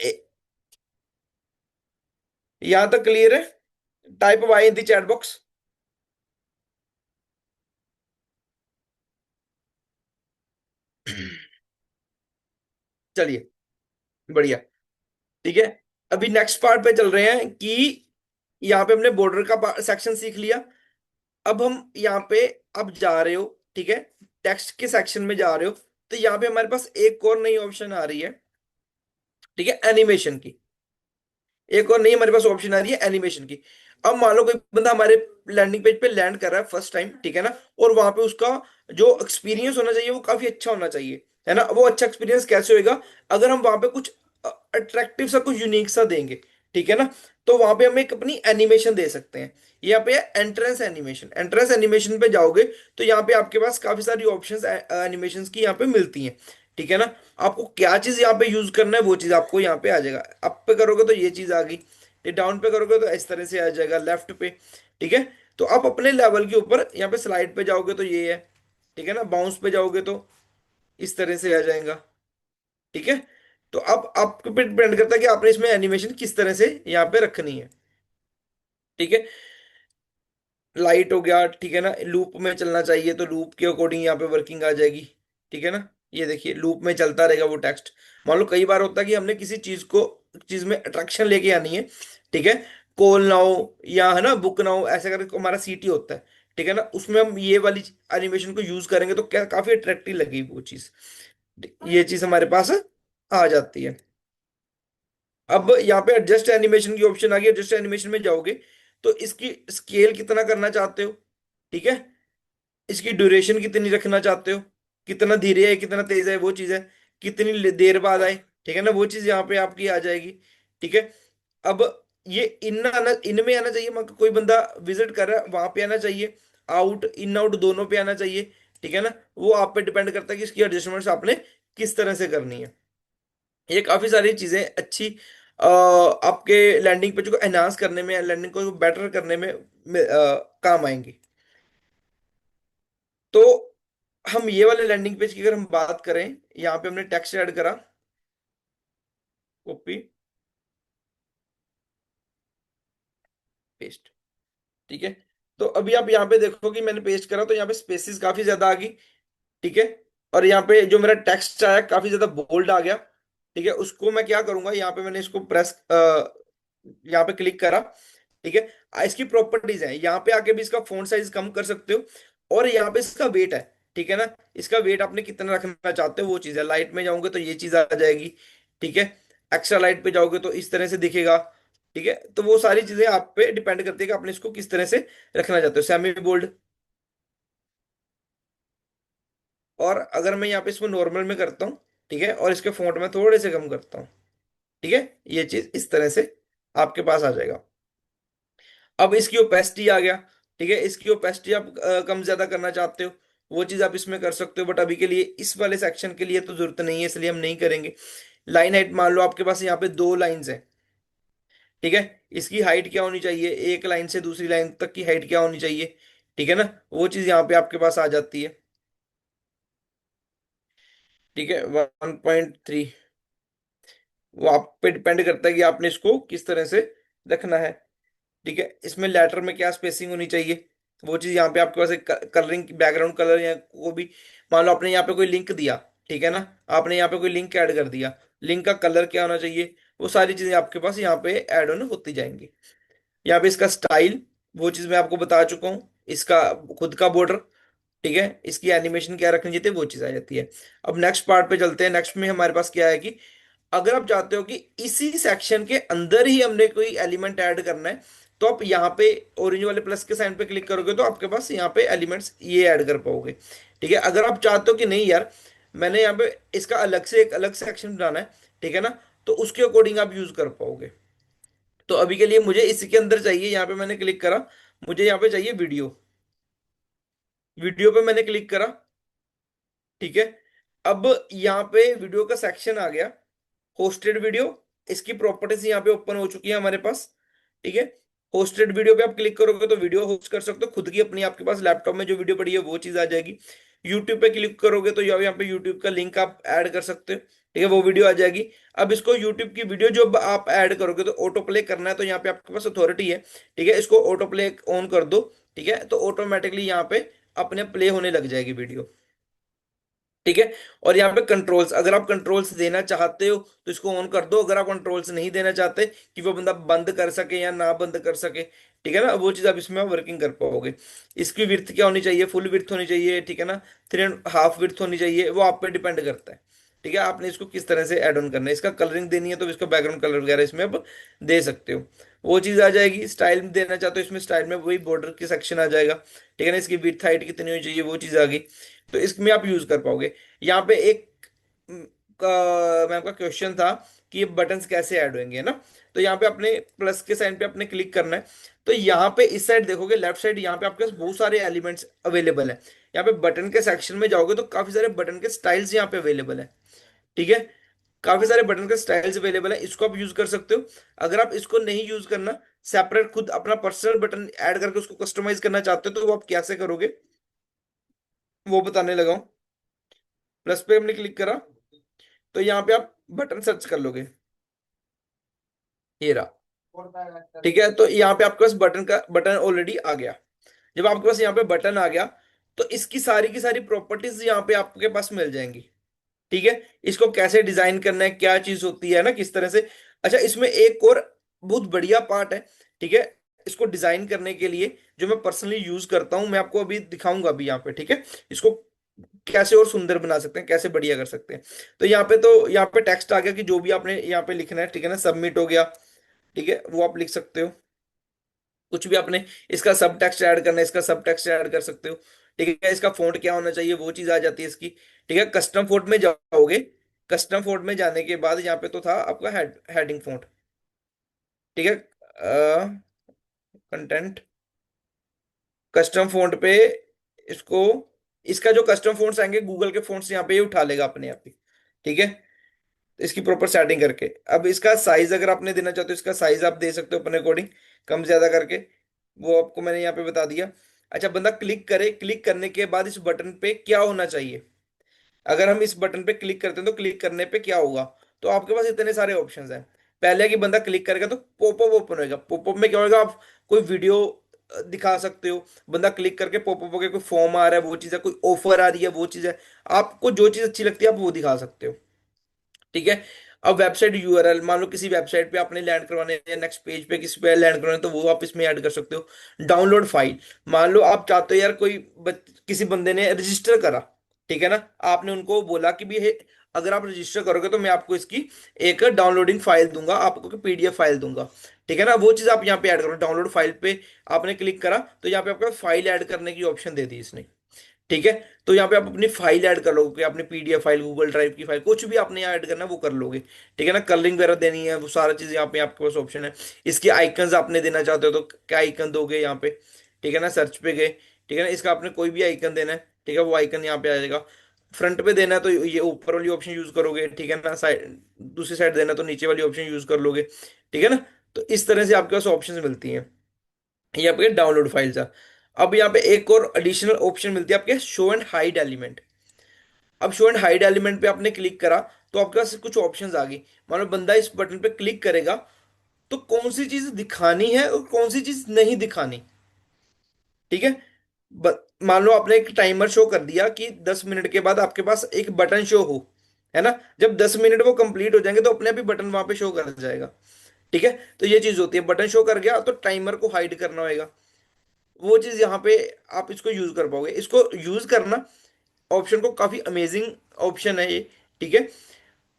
यहाँ तक क्लियर है? Type Y in the chat box. चलिए, बढ़िया। ठीक है, अभी नेक्स्ट पार्ट पे चल रहे हैं कि यहाँ पे हमने बॉर्डर का सेक्शन सीख लिया। अब हम यहाँ पे अब जा रहे हो, ठीक है, टेक्स्ट के सेक्शन में जा रहे हो, तो यहाँ पे हमारे पास एक और नई ऑप्शन आ रही है, ठीक है, एनिमेशन की। एक और नई हमारे पास ऑप्शन आ रही है एनिमेशन की। अब मान लो कोई बंदा हमारे लैंडिंग पेज पे लैंड कर रहा है फर्स्ट टाइम, ठीक है ना, और वहां पे उसका जो एक्सपीरियंस होना चाहिए वो काफी अच्छा होना चाहिए, है ना। वो अच्छा एक्सपीरियंस कैसे होएगा? अगर हम वहां पे कुछ अट्रैक्टिव सा, कुछ यूनिक सा देंगे, ठीक है ना। तो वहां पे हम एक अपनी एनिमेशन दे सकते हैं। यहाँ पे एंट्रेंस एनिमेशन, एंट्रेंस एनिमेशन पे जाओगे तो यहाँ पे आपके पास काफी सारी ऑप्शंस एनिमेशंस की यहाँ पे मिलती हैं, ठीक है ना। आपको क्या चीज यहाँ पे यूज करना है वो चीज आपको यहाँ पे आ जाएगा। अप पे करोगे तो ये चीज आ गई, ये डाउन पे करोगे तो इस तरह से आ जाएगा, लेफ्ट पे। ठीक है, तो आप अपने लेवल के ऊपर यहाँ पे स्लाइड पे जाओगे तो ये है, ठीक है ना, बाउंस पे जाओगे तो इस तरह से आ जाएगा। ठीक है, तो अब आपके पे डिपेंड करता है कि आपने इसमें एनिमेशन किस तरह से यहाँ पे रखनी है। ठीक है, लाइट हो गया, ठीक है ना, लूप में चलना चाहिए तो लूप के अकॉर्डिंग यहाँ पे वर्किंग आ जाएगी। ठीक है ना, ये देखिए लूप में चलता रहेगा वो टेक्स्ट। मान लो कई बार होता है कि हमने किसी चीज में अट्रैक्शन लेके आनी है, ठीक है, कॉल नाउ या है ना बुक नाउ ऐसा करके हमारा सीटी होता है, ठीक है ना, उसमें हम ये वाली एनिमेशन को यूज करेंगे तो क्या काफी अट्रैक्टिव लगेगी वो चीज। ये चीज हमारे पास आ जाती है। अब यहाँ पे एडजस्ट एनिमेशन की ऑप्शन आ गई। एडजस्ट एनिमेशन में जाओगे तो इसकी स्केल कितना करना चाहते हो, ठीक है, इसकी ड्यूरेशन कितनी रखना चाहते हो, कितना धीरे है कितना तेज है वो चीज है, कितनी देर बाद आए, ठीक है ना, वो चीज यहाँ पे आपकी आ जाएगी। ठीक है, अब ये इनमें आना चाहिए, मतलब कोई बंदा विजिट कर रहा है वहां पे आना चाहिए, आउट इन आउट दोनों पे आना चाहिए। ठीक है ना, वो आप पे डिपेंड करता है कि इसकी एडजस्टमेंट्स आपने किस तरह से करनी है। ये काफी सारी चीजें अच्छी आपके लैंडिंग पेज को एनहांस करने में, लैंडिंग को बेटर करने में काम आएंगी। तो हम ये वाले लैंडिंग पेज की अगर हम बात करें, यहाँ पे हमने टेक्स्ट ऐड करा, कॉपी पेस्ट। ठीक है, तो अभी आप यहाँ पे देखो कि मैंने पेस्ट करा तो यहाँ पे स्पेसिस काफी ज्यादा आ गई। ठीक है, और यहाँ पे जो मेरा टेक्स्ट आया काफी ज्यादा बोल्ड आ गया। ठीक है, उसको मैं क्या करूंगा, यहाँ पे मैंने इसको प्रेस यहाँ पे क्लिक करा। ठीक है, इसकी प्रॉपर्टीज है, यहाँ पे आके भी इसका फॉन्ट साइज कम कर सकते हो, और यहाँ पे इसका वेट है। ठीक है ना, इसका वेट आपने कितना रखना चाहते हो वो चीज है। लाइट में जाओगे तो ये चीज आ जाएगी। ठीक है, एक्स्ट्रा लाइट पे जाओगे तो इस तरह से दिखेगा। ठीक है, तो वो सारी चीजें आप पे डिपेंड करती है कि आपने इसको किस तरह से रखना चाहते हो, सेमी बोल्ड। और अगर मैं यहाँ पे इसको नॉर्मल में करता हूँ, ठीक है, और इसके फॉन्ट में थोड़े से कम करता हूँ, ठीक है, ये चीज इस तरह से आपके पास आ जाएगा। अब इसकी ओपेसिटी आ गया। ठीक है, इसकी ओपेसिटी आप कम ज्यादा करना चाहते हो वो चीज आप इसमें कर सकते हो, बट अभी के लिए इस वाले सेक्शन के लिए तो जरूरत नहीं है, इसलिए हम नहीं करेंगे। लाइन हाइट मान लो आपके पास यहाँ पे दो लाइंस हैं, ठीक है, इसकी हाइट क्या होनी चाहिए, एक लाइन से दूसरी लाइन तक की हाइट क्या होनी चाहिए, ठीक है ना, वो चीज यहाँ पे आपके पास आ जाती है। ठीक है, 1.3, वो आप पे डिपेंड करता है कि आपने इसको किस तरह से रखना है। ठीक है, इसमें लेटर में क्या स्पेसिंग होनी चाहिए वो चीज यहाँ पे आपके पास एक कलरिंग बैकग्राउंड कलर या वो भी, मान लो आपने यहाँ पे कोई लिंक दिया, ठीक है ना, आपने यहाँ पे कोई लिंक ऐड कर दिया, लिंक का कलर क्या होना चाहिए, वो सारी चीजें आपके पास यहाँ पे ऐड ऑन होती जाएंगी। यहाँ पे इसका स्टाइल, वो चीज मैं आपको बता चुका हूँ, इसका खुद का बॉर्डर, ठीक है, इसकी एनिमेशन क्या रखनी चाहिए वो चीज आ जाती है। अब नेक्स्ट पार्ट पे चलते हैं। नेक्स्ट में हमारे पास क्या है कि अगर आप चाहते हो कि इसी सेक्शन के अंदर ही हमने कोई एलिमेंट ऐड करना है तो आप यहाँ पे ऑरेंज वाले प्लस के साइन पे क्लिक करोगे तो आपके पास यहाँ पे एलिमेंट्स ये ऐड कर पाओगे। ठीक है, अगर आप चाहते हो कि नहीं यार मैंने यहाँ पे इसका अलग से एक अलग सेक्शन बनाना है, ठीक है ना, तो उसके अकॉर्डिंग आप यूज कर पाओगे। तो अभी के लिए मुझे इसी के अंदर चाहिए, यहाँ पे मैंने क्लिक करा, मुझे यहाँ पे चाहिए वीडियो। वीडियो पे मैंने क्लिक करा, ठीक है। अब यहाँ पे वीडियो का सेक्शन आ गया, होस्टेड वीडियो। इसकी प्रॉपर्टीज यहाँ पे ओपन हो चुकी है हमारे पास, ठीक है। होस्टेड वीडियो पे आप क्लिक करोगे तो वीडियो होस्ट कर सकते हो खुद की अपनी, आपके पास लैपटॉप में जो वीडियो पड़ी है वो चीज आ जाएगी। यूट्यूब पे क्लिक करोगे तो यहाँ पे यूट्यूब का लिंक आप ऐड कर सकते हो, ठीक है, वो वीडियो आ जाएगी। अब इसको यूट्यूब की वीडियो जब आप ऐड करोगे तो ऑटो प्ले करना है, तो यहाँ पे आपके पास अथॉरिटी है, ठीक है, इसको ऑटो प्ले ऑन कर दो, ठीक है, तो ऑटोमेटिकली यहाँ पे अपने प्ले होने लग जाएगी वीडियो, ठीक है। और यहाँ पे कंट्रोल्स, अगर आप कंट्रोल्स देना चाहते हो तो इसको ऑन कर दो, अगर आप कंट्रोल्स नहीं देना चाहते कि वो बंदा बंद कर सके या ना बंद कर सके, ठीक है ना, वो चीज आप इसमें वर्किंग कर पाओगे। इसकी विड्थ क्या होनी चाहिए, फुल विड्थ होनी चाहिए, ठीक है ना, 3.5 विड्थ होनी चाहिए, वो आप पे डिपेंड करता है, ठीक है। आपने इसको किस तरह से ऐड ऑन करना है, इसका कलरिंग देनी है तो इसका बैकग्राउंड कलर वगैरह इसमें आप दे सकते हो, वो चीज आ जाएगी। स्टाइल देना चाहते हो इसमें स्टाइल में वही बॉर्डर की सेक्शन आ जाएगा, ठीक है ना, इसकी विड्थ हाइट कितनी होनी चाहिए वो चीज आ गई, तो इसमें आप यूज कर पाओगे। यहाँ पे एक मैम का क्वेश्चन था कि ये बटन्स कैसे ऐड होंगे, है ना, तो यहाँ पे अपने प्लस के साइन पे अपने क्लिक करना है। तो यहाँ पे इस साइड देखोगे लेफ्ट साइड, यहाँ पे आपके पास बहुत सारे एलिमेंट्स अवेलेबल है। यहाँ पे बटन के सेक्शन में जाओगे तो काफी सारे बटन के स्टाइल्स यहाँ पे अवेलेबल है, ठीक है, काफी सारे बटन के स्टाइल्स अवेलेबल है, इसको आप यूज कर सकते हो। अगर आप इसको नहीं यूज करना, सेपरेट खुद अपना पर्सनल बटन ऐड करके उसको कस्टमाइज करना चाहते हो तो वो आप कैसे करोगे वो बताने लगा हूँ। प्लस पे हमने क्लिक करा तो यहाँ पे आप बटन सर्च कर लोगे, ये रहा, ठीक है, तो यहाँ पे आपके पास बटन का बटन ऑलरेडी आ गया। जब आपके पास यहाँ पे बटन आ गया तो इसकी सारी की सारी प्रॉपर्टीज यहाँ पे आपके पास मिल जाएंगी, ठीक है। इसको कैसे डिजाइन करना है, क्या चीज होती है ना, किस तरह से। अच्छा, इसमें एक और बहुत बढ़िया पार्ट है, ठीक है, इसको डिजाइन करने के लिए जो मैं पर्सनली यूज करता हूं, मैं आपको अभी दिखाऊंगा अभी यहाँ पे, ठीक है, इसको कैसे और सुंदर बना सकते हैं, कैसे बढ़िया कर सकते हैं। तो यहाँ पे टेक्स्ट आ गया कि जो भी आपने यहाँ पे लिखना है, ठीक है ना, सबमिट हो गया, ठीक है, वो आप लिख सकते हो। कुछ भी आपने इसका सब टेक्स्ट ऐड करना है, इसका सब टेक्स्ट ऐड कर सकते हो, ठीक है। इसका फॉन्ट क्या होना चाहिए वो चीज आ जाती है इसकी, ठीक है। कस्टम फॉन्ट में जाओगे, कस्टम फॉन्ट में जाने के बाद यहाँ पे तो था आपका हेडिंग फॉन्ट, ठीक है, कंटेंट कस्टम फॉन्ट पे इसको, इसका जो कस्टम फॉन्ट्स आएंगे गूगल के फॉन्ट्स यहाँ पे ये उठा लेगा अपने आप ही, ठीक है। इसकी प्रॉपर सेटिंग करके अब इसका साइज अगर आपने देना चाहते हो इसका साइज आप दे सकते हो अपने अकॉर्डिंग, कम ज्यादा करके, वो आपको मैंने यहाँ पे बता दिया। अच्छा, बंदा क्लिक करे, क्लिक करने के बाद इस बटन पे क्या होना चाहिए, अगर हम इस बटन पे क्लिक करते हैं तो क्लिक करने पे क्या होगा, तो आपके पास इतने सारे ऑप्शंस हैं। पहले कि बंदा क्लिक करेगा तो पॉपअप ओपन होएगा, पॉपअप में क्या होगा, आप कोई वीडियो दिखा सकते हो, बंदा क्लिक करके पॉपअप होके कोई फॉर्म आ रहा है वो चीज़ है, कोई ऑफर आ रही है वो चीज़ है, आपको जो चीज़ अच्छी लगती है आप वो दिखा सकते हो, ठीक है। अब वेबसाइट यूआरएल, मान लो किसी वेबसाइट पे आपने लैंड करवाने या नेक्स्ट पेज पे किसी पे लैंड करवाने तो वो आप इसमें ऐड कर सकते हो। डाउनलोड फाइल, मान लो आप चाहते हो यार कोई किसी बंदे ने रजिस्टर करा, ठीक है ना, आपने उनको बोला कि भी अगर आप रजिस्टर करोगे तो मैं आपको इसकी एक डाउनलोडिंग फाइल दूंगा, आपको पीडीएफ फाइल दूंगा, ठीक है ना, वो चीज आप यहाँ पे ऐड करो। डाउनलोड फाइल पे आपने क्लिक करा तो यहाँ पे आपको फाइल ऐड करने की ऑप्शन दे दी इसने, ठीक है। तो यहाँ पे आप अपनी फाइल ऐड कर लोगे, अपनी पीडीएफ फाइल, गूगल ड्राइव की फाइल, कुछ भी आपने यहाँ ऐड करना है वो कर लोगे, ठीक है ना। कलरिंग वगैरह देनी है वो सारा चीज यहाँ पे आपके पास ऑप्शन है। इसके आइकन्स आपने देना चाहते हो तो क्या आइकन दोगे यहाँ पे, ठीक है ना, सर्च पे गए, ठीक है ना, इसका आपने कोई भी आइकन देना है, ठीक है, वो आइकन यहाँ पे आ जाएगा। फ्रंट पे देना है तो ये ऊपर वाली ऑप्शन यूज करोगे, ठीक है ना, साइड दूसरी साइड देना है तो नीचे वाली ऑप्शन यूज कर लोगे, ठीक है ना। तो इस तरह से आपके पास ऑप्शन मिलती हैं। ये आपके डाउनलोड फाइल्स है। अब यहाँ पे एक और एडिशनल ऑप्शन मिलती है आपके शो एंड हाइड एलिमेंट। अब शो एंड हाइड एलिमेंट पे आपने क्लिक करा तो आपके पास कुछ ऑप्शंस आ गई। मान लो बंदा इस बटन पे क्लिक करेगा तो कौन सी चीज दिखानी है और कौन सी चीज नहीं दिखानी, ठीक है। मान लो आपने एक टाइमर शो कर दिया कि 10 मिनट के बाद आपके पास एक बटन शो हो, है ना, जब 10 मिनट वो कंप्लीट हो जाएंगे तो अपने आप ही बटन वहां पे शो कर जाएगा, ठीक है। तो ये चीज होती है, बटन शो कर गया तो टाइमर को हाइड करना होगा, वो चीज यहाँ पे आप इसको यूज कर पाओगे। इसको यूज करना ऑप्शन को काफी अमेजिंग ऑप्शन है ये, ठीक है।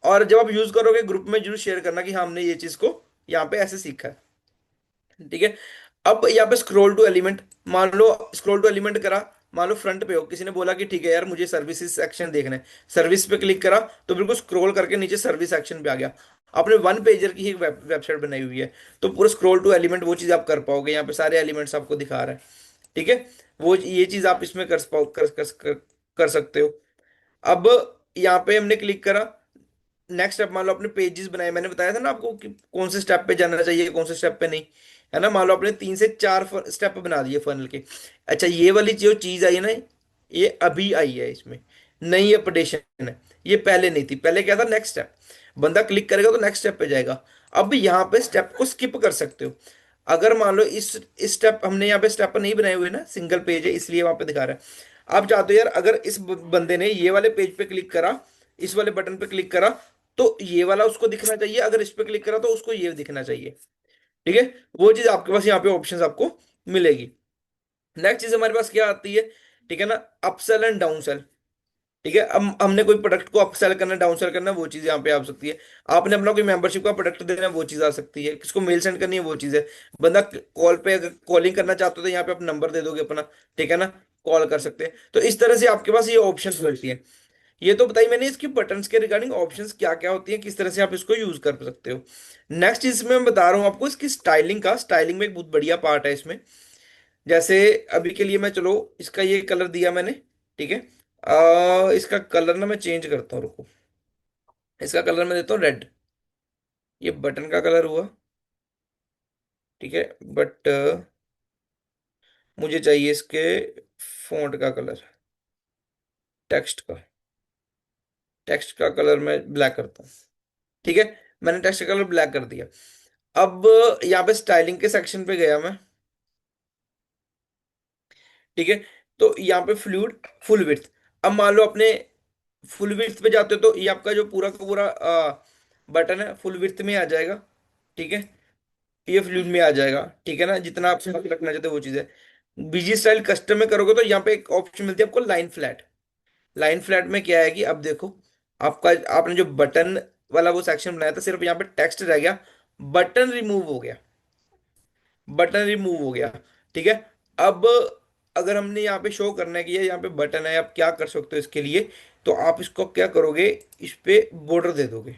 और जब आप यूज करोगे ग्रुप में जरूर शेयर करना कि हाँ हमने ये चीज को यहाँ पे ऐसे सीखा है, ठीक है। अब यहाँ पे स्क्रॉल टू एलिमेंट, मान लो स्क्रॉल टू एलिमेंट करा, मान लो फ्रंट पे हो, किसी ने बोला कि ठीक है यार मुझे सर्विसेज सेक्शन देखना है, सर्विस पे क्लिक करा तो बिल्कुल स्क्रॉल करके नीचे सर्विस सेक्शन पे आ गया। आपने वन पेजर की ही वेबसाइट बनाई हुई है, तो पूरा स्क्रॉल टू एलिमेंट वो चीज आप कर पाओगे, यहाँ पे सारे एलिमेंट्स आपको दिखा रहा है। ठीक है, वो ये चीज आप इसमें कर पाओ कर सकते हो। अब यहाँ पे हमने क्लिक करा, नेक्स्ट स्टेप, मान लो आपने पेजेस बनाए, मैंने बताया था ना आपको कि कौन से स्टेप पे जाना चाहिए कौन से स्टेप पे नहीं, है ना। मान लो आपने 3 से 4 स्टेप बना दिए फनल के। अच्छा, ये वाली जो चीज आई है ना, ये अभी आई है, इसमें नई अपडेशन है। ये पहले नहीं थी, पहले क्या था, नेक्स्ट स्टेप, बंदा क्लिक करेगा तो नेक्स्ट स्टेप पे जाएगा। अब यहाँ पे स्टेप को स्किप कर सकते हो। अगर मान लो इस स्टेप, हमने यहाँ पे स्टेप नहीं बनाए हुए ना, सिंगल पेज है इसलिए वहां पे दिखा रहा है। आप चाहते हो यार, अगर इस बंदे ने ये वाले पेज पे क्लिक करा, इस वाले बटन पे क्लिक करा, तो ये वाला उसको दिखना चाहिए, अगर इस पे क्लिक करा तो उसको ये दिखना चाहिए। ठीक है, वो चीज आपके पास यहाँ पे ऑप्शंस आपको मिलेगी। नेक्स्ट चीज हमारे पास क्या आती है, ठीक है ना, अपसेल एंड डाउन सेल। ठीक है, अब हमने कोई प्रोडक्ट को अपसेल करना, डाउन सेल करना, वो चीज यहाँ पे आ सकती है। आपने अपना कोई मेंबरशिप का प्रोडक्ट देना है, वो चीज आ सकती है। किसको मेल सेंड करनी है, वो चीज है। बंदा कॉल पे अगर कॉलिंग करना चाहते हो तो यहाँ पे आप नंबर दे दोगे अपना, ठीक है ना, कॉल कर सकते हैं। तो इस तरह से आपके पास ये ऑप्शन मिलती है। ये तो बताई मैंने इसकी बटन्स के रिगार्डिंग, ऑप्शंस क्या क्या होती हैं, किस तरह से आप इसको यूज कर सकते हो। नेक्स्ट इसमें मैं बता रहा हूँ आपको इसकी स्टाइलिंग का, स्टाइलिंग में एक बहुत बढ़िया पार्ट है इसमें। जैसे अभी के लिए मैं, चलो इसका ये कलर दिया मैंने, ठीक है। इसका कलर ना मैं चेंज करता हूँ, रुको। इसका कलर मैं देता हूँ रेड। ये बटन का कलर हुआ, ठीक है। बट मुझे चाहिए इसके फॉन्ट का कलर, टेक्स्ट का, टेक्स्ट का कलर मैं ब्लैक करता हूँ। ठीक है, मैंने टेक्स्ट का कलर ब्लैक कर दिया। अब यहाँ पे स्टाइलिंग के सेक्शन पे गया मैं, ठीक है। तो यहाँ पे फ्लूइड, फुल विड्थ। अब मान लो अपने फुल विड्थ पे जाते हो तो ये आपका जो पूरा का पूरा बटन है फुल विड्थ में आ जाएगा। ठीक है, ये फ्लूइड में आ जाएगा, ठीक है ना, जितना आप साफ रखना चाहते हो वो चीज़ है। बीजी स्टाइल कस्टम में करोगे तो यहाँ पे एक ऑप्शन मिलती है आपको, लाइन फ्लैट। लाइन फ्लैट में क्या है कि अब देखो, आपका आपने जो बटन वाला वो सेक्शन बनाया था, सिर्फ यहाँ पे टेक्स्ट रह गया, बटन रिमूव हो गया, बटन रिमूव हो गया। ठीक है, अब अगर हमने यहाँ पे शो करना है कि ये यहाँ पे बटन है, आप क्या कर सकते हो इसके लिए, तो आप इसको क्या करोगे, इस पे बॉर्डर दे दोगे।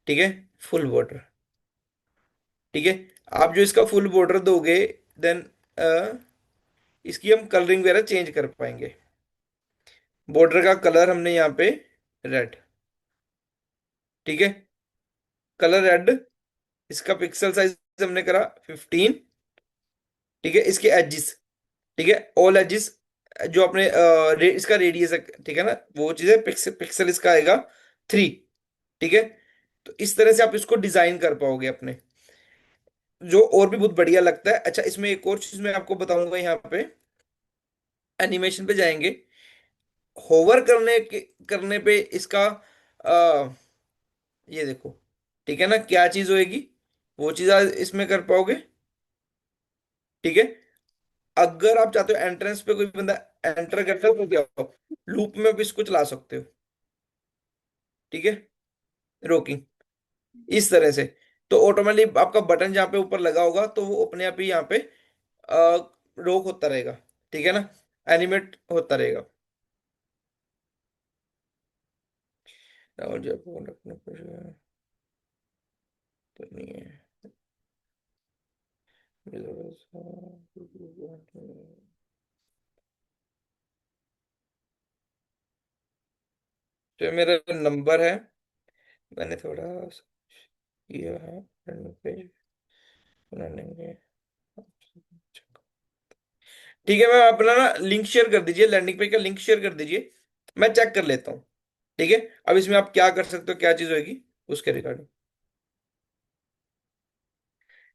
ठीक है, फुल बॉर्डर। ठीक है, आप जो इसका फुल बॉर्डर दोगे, देन इसकी हम कलरिंग वगैरह चेंज कर पाएंगे। बॉर्डर का कलर हमने यहाँ पे रेड, ठीक है, कलर रेड। इसका पिक्सल साइज हमने करा 15। ठीक है, इसके एजिस, ठीक है, ऑल एजिस, जो अपने इसका रेडियस है, ठीक है ना, वो चीज है, पिक्सल पिक्सल इसका आएगा 3। ठीक है, तो इस तरह से आप इसको डिजाइन कर पाओगे अपने, जो और भी बहुत बढ़िया लगता है। अच्छा, इसमें एक और चीज मैं आपको बताऊंगा, यहाँ पे एनिमेशन पे जाएंगे, होवर करने पे इसका ये देखो, ठीक है ना, क्या चीज होएगी, वो चीज आज इसमें कर पाओगे। ठीक है, अगर आप चाहते हो एंट्रेंस पे कोई बंदा एंटर करता है तो क्या हो, लूप में भी इसको चला सकते हो। ठीक है, रोकिंग, इस तरह से। तो ऑटोमेटिकली आपका बटन जहाँ पे ऊपर लगा होगा तो वो अपने आप ही यहाँ पे रोक होता रहेगा। ठीक है ना, एनिमेट होता रहेगा। और जब वो रखने पर तो नहीं है, जो मेरा नंबर है, मैंने थोड़ा किया है पेज बनाने में। ठीक है, मैं अपना ना लिंक शेयर कर दीजिए, लैंडिंग पेज का लिंक शेयर कर दीजिए, मैं चेक कर लेता हूँ। ठीक है, अब इसमें आप क्या कर सकते हो, क्या चीज होगी उसके रिगार्डिंग।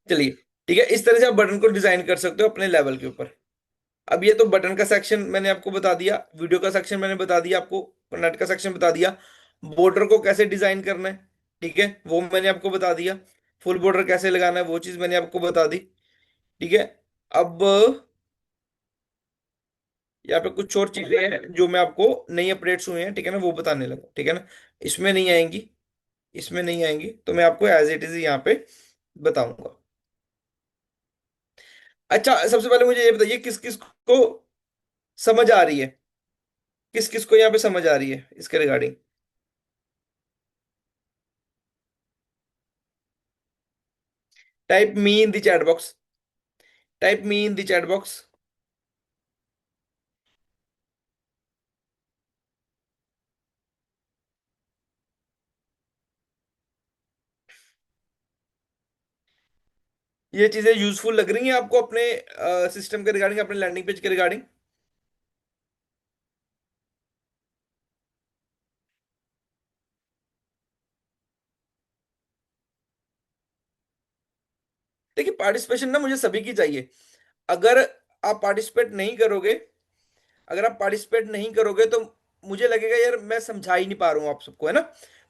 चलिए, ठीक है, इस तरह से आप बटन को डिजाइन कर सकते हो अपने लेवल के ऊपर। अब ये तो बटन का सेक्शन मैंने आपको बता दिया, वीडियो का सेक्शन मैंने बता दिया आपको, नेट का सेक्शन बता दिया, बॉर्डर को कैसे डिजाइन करना है, ठीक है, वो मैंने आपको बता दिया, फुल बॉर्डर कैसे लगाना है वो चीज मैंने आपको बता दी। ठीक है, अब यहाँ पे कुछ और चीजें हैं जो मैं आपको नई अपडेट्स हुए हैं, ठीक है ना, वो बताने लगा, ठीक है ना। इसमें नहीं आएंगी, इसमें नहीं आएंगी, तो मैं आपको एज इट इज यहाँ पे बताऊंगा। अच्छा, सबसे पहले मुझे ये बताइए किस किस को समझ आ रही है, किस किस को यहाँ पे समझ आ रही है इसके regarding. Type me in the chat box, type me in the chat box. ये चीजें यूजफुल लग रही हैं आपको अपने सिस्टम के रिगार्डिंग, अपने लैंडिंग पेज के रिगार्डिंग? देखिए, पार्टिसिपेशन ना मुझे सभी की चाहिए। अगर आप पार्टिसिपेट नहीं करोगे, अगर आप पार्टिसिपेट नहीं करोगे तो मुझे लगेगा यार मैं समझा ही नहीं पा रहा हूँ आप सबको, है ना?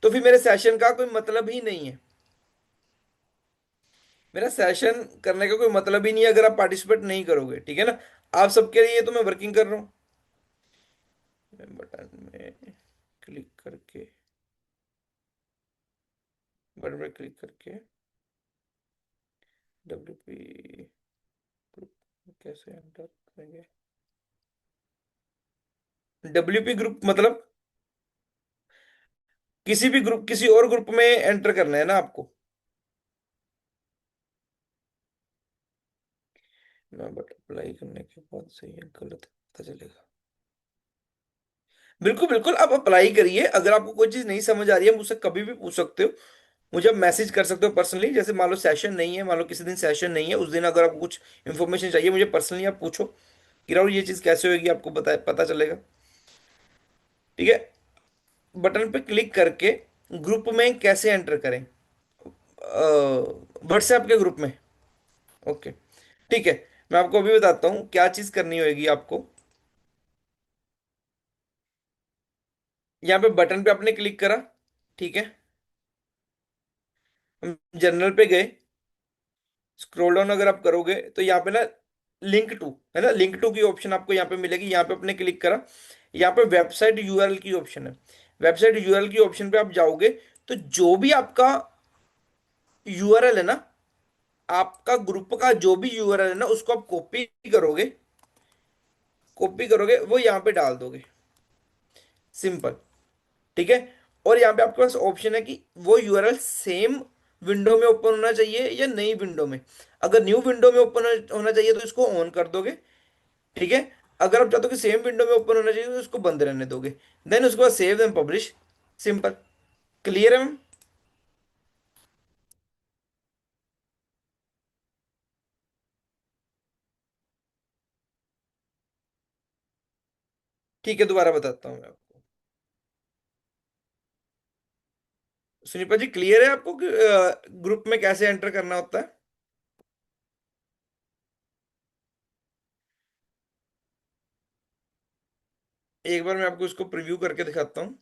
तो फिर मेरे सेशन का कोई मतलब ही नहीं है। मेरा सेशन करने का कोई मतलब ही नहीं है अगर आप पार्टिसिपेट नहीं करोगे, ठीक है ना? आप सबके लिए तो मैं वर्किंग कर रहा हूँ। बटन में क्लिक करके, बटन में क्लिक करके WP ग्रुप कैसे एंटर करेंगे? WP ग्रुप मतलब किसी भी ग्रुप, किसी और ग्रुप में एंटर करना है ना आपको? ना, बट अप्लाई करने के बाद सही है गलत है, पता चलेगा। बिल्कुल बिल्कुल, आप अप्लाई करिए। अगर आपको कोई चीज नहीं समझ आ रही है मुझसे कभी भी पूछ सकते हो। मुझे आप मैसेज कर सकते हो पर्सनली। जैसे मान लो सेशन नहीं है, मान लो किसी दिन सेशन नहीं है, उस दिन अगर आपको कुछ इन्फॉर्मेशन चाहिए मुझे पर्सनली आप पूछो कि राहुल ये चीज कैसे होगी, आपको पता चलेगा। ठीक है। बटन पे क्लिक करके ग्रुप में कैसे एंटर करें? व्हाट्सएप के ग्रुप में। ओके, ठीक है। मैं आपको अभी बताता हूँ क्या चीज करनी होगी आपको। यहाँ पे बटन पे आपने क्लिक करा, ठीक है। हम जनरल पे गए, स्क्रॉल डाउन अगर आप करोगे तो यहाँ पे ना लिंक टू, है ना, लिंक टू की ऑप्शन आपको यहाँ पे मिलेगी। यहाँ पे आपने क्लिक करा, यहाँ पे वेबसाइट यूआरएल की ऑप्शन है। वेबसाइट यूआरएल की ऑप्शन पे आप जाओगे तो जो भी आपका यूआरएल है ना, आपका ग्रुप का जो भी यूआरएल है ना, उसको आप कॉपी करोगे, कॉपी करोगे वो यहाँ पे डाल दोगे, सिंपल। ठीक है। और यहाँ पे आपके पास ऑप्शन है कि वो यूआरएल सेम विंडो में ओपन होना चाहिए या नई विंडो में। अगर न्यू विंडो में ओपन होना चाहिए तो इसको ऑन कर दोगे, ठीक है। अगर आप चाहते हो कि सेम विंडो में ओपन होना चाहिए तो इसको बंद रहने दोगे। देन उसके बाद save and publish, simple. Clear है मैम? ठीक है, दोबारा बताता हूँ मैं आपको। सुनीपा जी, क्लियर है आपको कि ग्रुप में कैसे एंटर करना होता है? एक बार मैं आपको इसको प्रीव्यू करके दिखाता हूँ।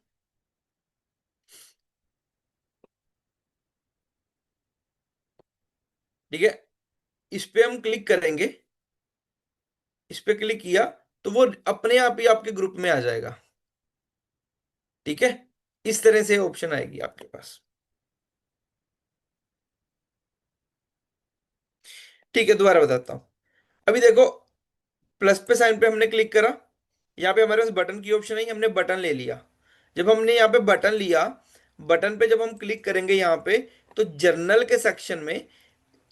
ठीक है। इस पे हम क्लिक करेंगे, इस पे क्लिक किया तो वो अपने आप ही आपके ग्रुप में आ जाएगा। ठीक है। इस तरह से ऑप्शन आएगी आपके पास। ठीक है, दोबारा बताता हूँ। अभी देखो, प्लस पे साइन पे हमने क्लिक करा, यहाँ पे हमारे पास बटन की ऑप्शन है, हमने बटन ले लिया। जब हमने यहाँ पे बटन लिया, बटन पे जब हम क्लिक करेंगे यहाँ पे, तो जर्नल के सेक्शन में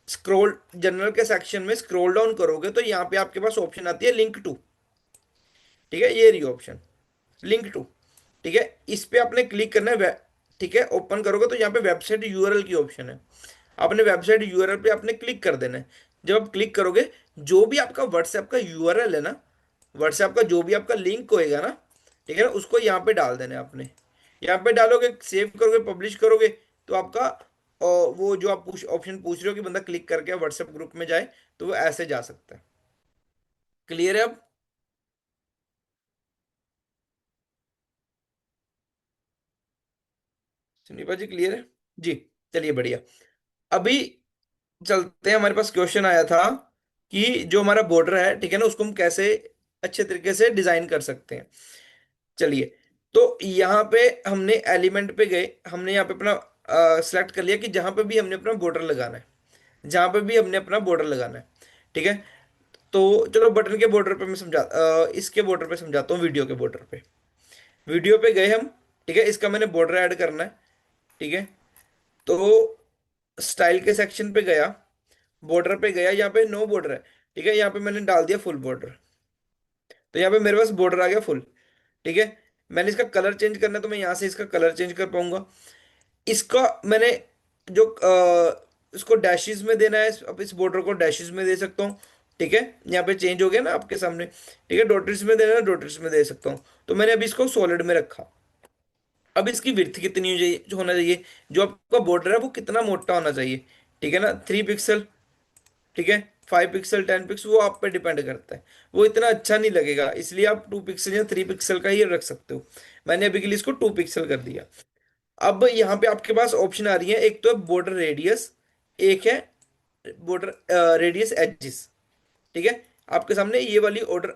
स्क्रॉल, जर्नल के सेक्शन में स्क्रॉल डाउन करोगे तो यहाँ पे आपके पास ऑप्शन आती है लिंक टू। ठीक है, ये रही ऑप्शन, लिंक टू। ठीक है, इस पे आपने क्लिक करना है ठीक है, ओपन करोगे तो यहाँ पे वेबसाइट यूआरएल की ऑप्शन है। आपने वेबसाइट यूआरएल पे आपने क्लिक कर देना है। जब आप क्लिक करोगे, जो भी आपका व्हाट्सएप का यूआरएल है ना, व्हाट्सएप का जो भी आपका लिंक होएगा ना, ठीक है ना, उसको यहाँ पे डाल देना है आपने। यहाँ पे डालोगे, सेव करोगे, पब्लिश करोगे, तो आपका वो जो आप ऑप्शन पूछ रहे हो कि बंदा क्लिक करके व्हाट्सएप ग्रुप में जाए, तो वो ऐसे जा सकता है। क्लियर है अब? सुनीपा जी, क्लियर है? जी, चलिए बढ़िया। अभी चलते हैं, हमारे पास क्वेश्चन आया था कि जो हमारा बॉर्डर है, ठीक है ना, उसको हम कैसे अच्छे तरीके से डिजाइन कर सकते हैं। चलिए, तो यहाँ पे हमने एलिमेंट पे गए, हमने यहाँ पे अपना सिलेक्ट कर लिया कि जहां पे भी हमने अपना बॉर्डर लगाना है, जहां पे भी हमने अपना बॉर्डर लगाना है, ठीक है। तो चलो बटन के बॉर्डर पे मैं इसके बॉर्डर पे समझाता हूँ, वीडियो के बॉर्डर पे। वीडियो पे गए हम, ठीक है, इसका मैंने बॉर्डर ऐड करना है, ठीक है। तो स्टाइल के सेक्शन पे गया, बॉर्डर पे गया, यहाँ पे नो बॉर्डर है, ठीक है, यहाँ पे मैंने डाल दिया फुल बॉर्डर। तो यहाँ पे मेरे पास बॉर्डर आ गया फुल, ठीक है। मैंने इसका कलर चेंज करना है तो मैं यहाँ से इसका कलर चेंज कर पाऊंगा। इसका मैंने जो इसको डैशेस में देना है, अब इस बॉर्डर को डैशेस में दे सकता हूँ, ठीक है। यहाँ पे चेंज हो गया ना आपके सामने, ठीक है। डॉटर्स में देना है, डॉटर्स में दे सकता हूँ। तो मैंने अभी इसको सॉलिड में रखा। अब इसकी विड्थ कितनी हो चाहिए, जो होना चाहिए, जो आपका बॉर्डर है वो कितना मोटा होना चाहिए, ठीक है ना, 3 पिक्सल, ठीक है। 5 पिक्सल, 10 पिक्सल, वो आप पे डिपेंड करता है। वो इतना अच्छा नहीं लगेगा, इसलिए आप 2 पिक्सल या 3 पिक्सल का ही रख सकते हो। मैंने अभी के लिए इसको 2 पिक्सल कर दिया। अब यहाँ पे आपके पास ऑप्शन आ रही है, एक तो है बॉर्डर रेडियस, एक है बॉर्डर रेडियस एडजेस, ठीक है। आपके सामने ये वाली ऑर्डर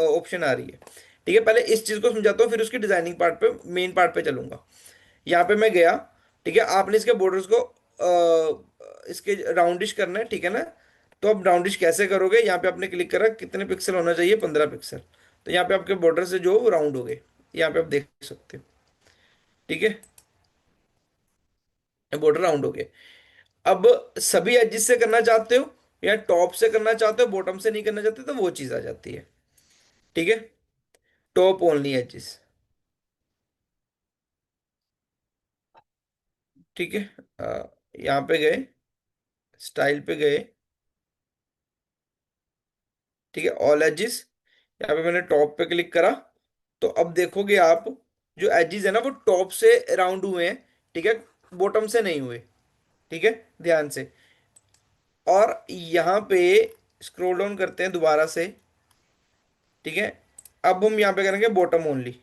ऑप्शन आ रही है, ठीक है। पहले इस चीज को समझाता हूँ, फिर उसकी डिजाइनिंग पार्ट पे, मेन पार्ट पे चलूंगा। यहाँ पे मैं गया, ठीक है। आपने इसके बॉर्डर्स को इसके राउंडिश करना है, ठीक है ना। तो अब राउंडिश कैसे करोगे, यहाँ पे आपने क्लिक करा, कितने पिक्सल होना चाहिए, 15 पिक्सल। तो यहाँ पे आपके बॉर्डर से जो राउंड हो गए, यहाँ पे आप देख सकते हो, ठीक है। बॉर्डर राउंड हो गए। अब सभी एजिस से करना चाहते हो या टॉप से करना चाहते हो, बॉटम से नहीं करना चाहते, तो वो चीज आ जाती है, ठीक है। टॉप ओनली एजिस, ठीक है। यहाँ पे गए, स्टाइल पे गए, ठीक है, ऑल एजिस। यहाँ पे मैंने टॉप पे क्लिक करा। तो अब देखोगे आप, जो एजिस है ना वो टॉप से राउंड हुए हैं, ठीक है, बॉटम से नहीं हुए, ठीक है, ध्यान से। और यहाँ पे स्क्रॉल डाउन करते हैं दोबारा से, ठीक है। अब हम यहाँ पे करेंगे बॉटम ओनली।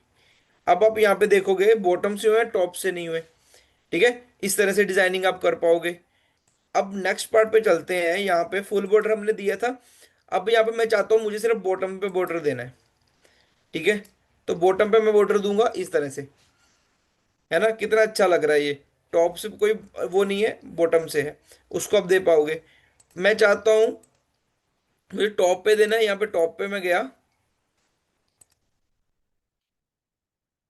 अब आप यहाँ पे देखोगे बॉटम से हुए हैं, टॉप से नहीं हुए, ठीक है। इस तरह से डिजाइनिंग आप कर पाओगे। अब नेक्स्ट पार्ट पे चलते हैं, यहाँ पे फुल बॉर्डर हमने दिया था। अब यहाँ पे मैं चाहता हूँ मुझे सिर्फ बॉटम पे बॉर्डर देना है, ठीक है। तो बॉटम पे मैं बॉर्डर दूंगा इस तरह से, है ना, कितना अच्छा लग रहा है ये। टॉप से कोई वो नहीं है, बॉटम से है, उसको आप दे पाओगे। मैं चाहता हूँ मुझे टॉप पे देना है, यहाँ पे टॉप पे मैं गया,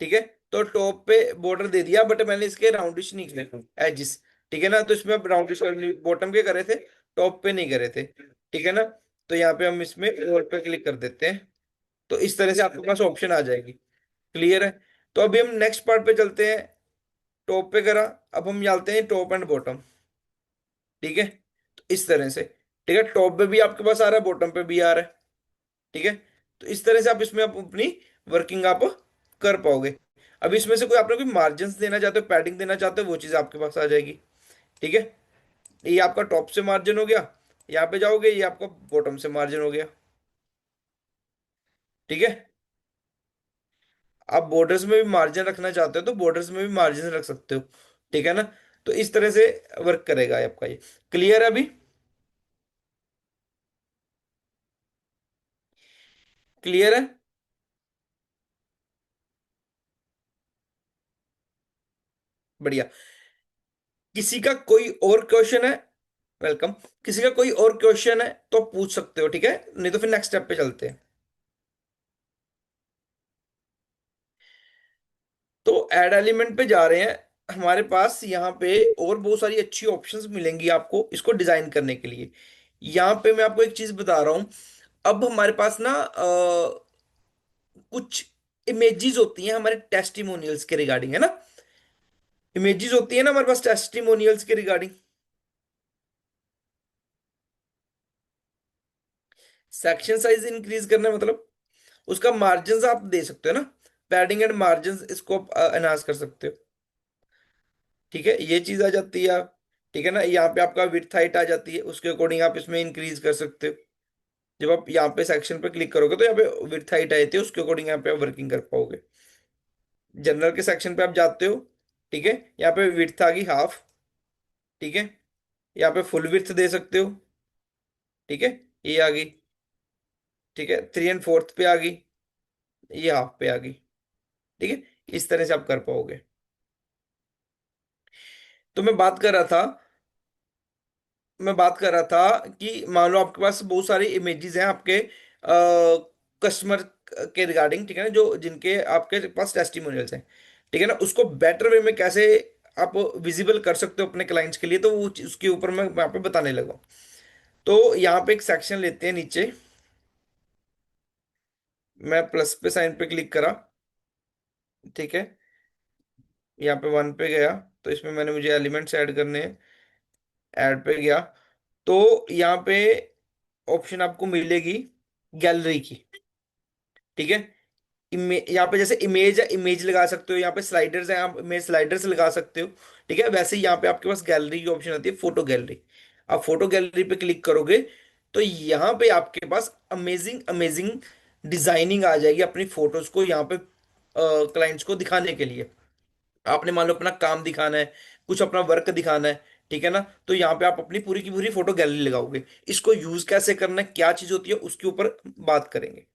ठीक है। तो टॉप पे बॉर्डर दे दिया, बट मैंने इसके राउंडिश नहीं किए एजिस, ठीक है ना। तो इसमें अब राउंडिश बॉटम के करे थे, टॉप पे नहीं करे थे, ठीक है ना। तो यहाँ पे हम इसमें और पे क्लिक कर देते हैं। तो इस तरह से आपके पास ऑप्शन आ जाएगी, क्लियर है। तो अभी हम नेक्स्ट पार्ट पे चलते हैं। टॉप पे करा, अब हम डालते हैं टॉप एंड बॉटम, ठीक है। तो इस तरह से, ठीक है, टॉप पे भी आपके पास आ रहा है, बॉटम पे भी आ रहा है, ठीक है। तो इस तरह से आप इसमें आप अपनी वर्किंग आप कर पाओगे। अब इसमें से कोई आपने कोई मार्जिन देना चाहते हो, पैडिंग देना चाहते हो, वो चीज़ आपके पास आ जाएगी, ठीक है। ये आपका टॉप से मार्जिन हो गया, यहाँ पे जाओगे ये आपका बॉटम से मार्जिन हो गया, ठीक है। आप बॉर्डर्स में भी मार्जिन रखना चाहते हो तो बॉर्डर्स में भी मार्जिन रख सकते हो, ठीक है ना। तो इस तरह से वर्क करेगा आपका ये। क्लियर है अभी? क्लियर है? बढ़िया। किसी का कोई और क्वेश्चन है? वेलकम। किसी का कोई और क्वेश्चन है तो आप पूछ सकते हो, ठीक है, नहीं तो फिर नेक्स्ट स्टेप पे चलते हैं। तो ऐड एलिमेंट पे जा रहे हैं, हमारे पास यहाँ पे और बहुत सारी अच्छी ऑप्शंस मिलेंगी आपको इसको डिजाइन करने के लिए। यहाँ पे मैं आपको एक चीज बता रहा हूँ। अब हमारे पास ना कुछ इमेजेस होती हैं हमारे टेस्टिमोनियल्स के रिगार्डिंग, है ना। इमेजेस होती है ना हमारे पास टेस्टिमोनियल्स के रिगार्डिंग। सेक्शन साइज इंक्रीज करना है, मतलब उसका मार्जिन आप दे सकते हो ना, पैडिंग एंड मार्जिन इसको आप एनहांस कर सकते हो, ठीक है। ये चीज आ जाती है आप, ठीक है ना। यहाँ पे आपका विड्थ हाइट आ जाती है, उसके अकॉर्डिंग आप इसमें इंक्रीज कर सकते हो। जब आप यहाँ पे सेक्शन पे क्लिक करोगे तो यहाँ पे विड्थ हाइट आई थी, उसके अकॉर्डिंग यहाँ पे आप वर्किंग कर पाओगे। जनरल के सेक्शन पे आप जाते हो, ठीक है, यहाँ पे विड्थ आ गई हाफ, ठीक है। यहाँ पे फुल विड्थ दे सकते हो, ठीक है, ये आ गई, ठीक है। 3 और 4 पे आ गई, ये हाफ पे आ गई, ठीक है। इस तरह से आप कर पाओगे। 。 . 。 . 。 . 。 . . 。 . 。 . 。 . 。 . . . . 。 . . . 。 . . . . . . . . 。 . . 。 . . 。 . . 。 . 。 . 。 . 。 . 。 . 。 . 。 . 。 तो मैं बात कर रहा था मैं बात कर रहा था कि मान लो आपके पास बहुत सारी इमेजेस हैं आपके कस्टमर के रिगार्डिंग, ठीक है ना, जो जिनके आपके पास टेस्टिमोनियल्स हैं, ठीक है ना, उसको बेटर वे में कैसे आप विजिबल कर सकते हो अपने क्लाइंट्स के लिए, तो वो उसके ऊपर मैं यहाँ पे बताने लगा। तो यहाँ पे एक सेक्शन लेते हैं नीचे। मैं प्लस पे साइन पे क्लिक करा, ठीक है, यहाँ पे वन पे गया, तो इसमें मैंने मुझे एलिमेंट्स ऐड करने हैं, ऐड पे गया, तो यहाँ पे ऑप्शन आपको मिलेगी गैलरी की, ठीक है। यहाँ पे जैसे इमेज है, इमेज लगा सकते हो, यहाँ पे स्लाइडर्स है, आप इमेज स्लाइडर्स लगा सकते हो, ठीक है। वैसे ही यहाँ पे आपके पास गैलरी की ऑप्शन आती है, फोटो गैलरी। आप फोटो गैलरी पे क्लिक करोगे तो यहाँ पे आपके पास अमेजिंग अमेजिंग डिजाइनिंग आ जाएगी अपनी फोटोज को यहाँ पे क्लाइंट्स को दिखाने के लिए। आपने मान लो अपना काम दिखाना है, कुछ अपना वर्क दिखाना है, ठीक है ना, तो यहाँ पे आप अपनी पूरी की पूरी फोटो गैलरी लगाओगे। इसको यूज कैसे करना है, क्या चीज होती है, उसके ऊपर बात करेंगे,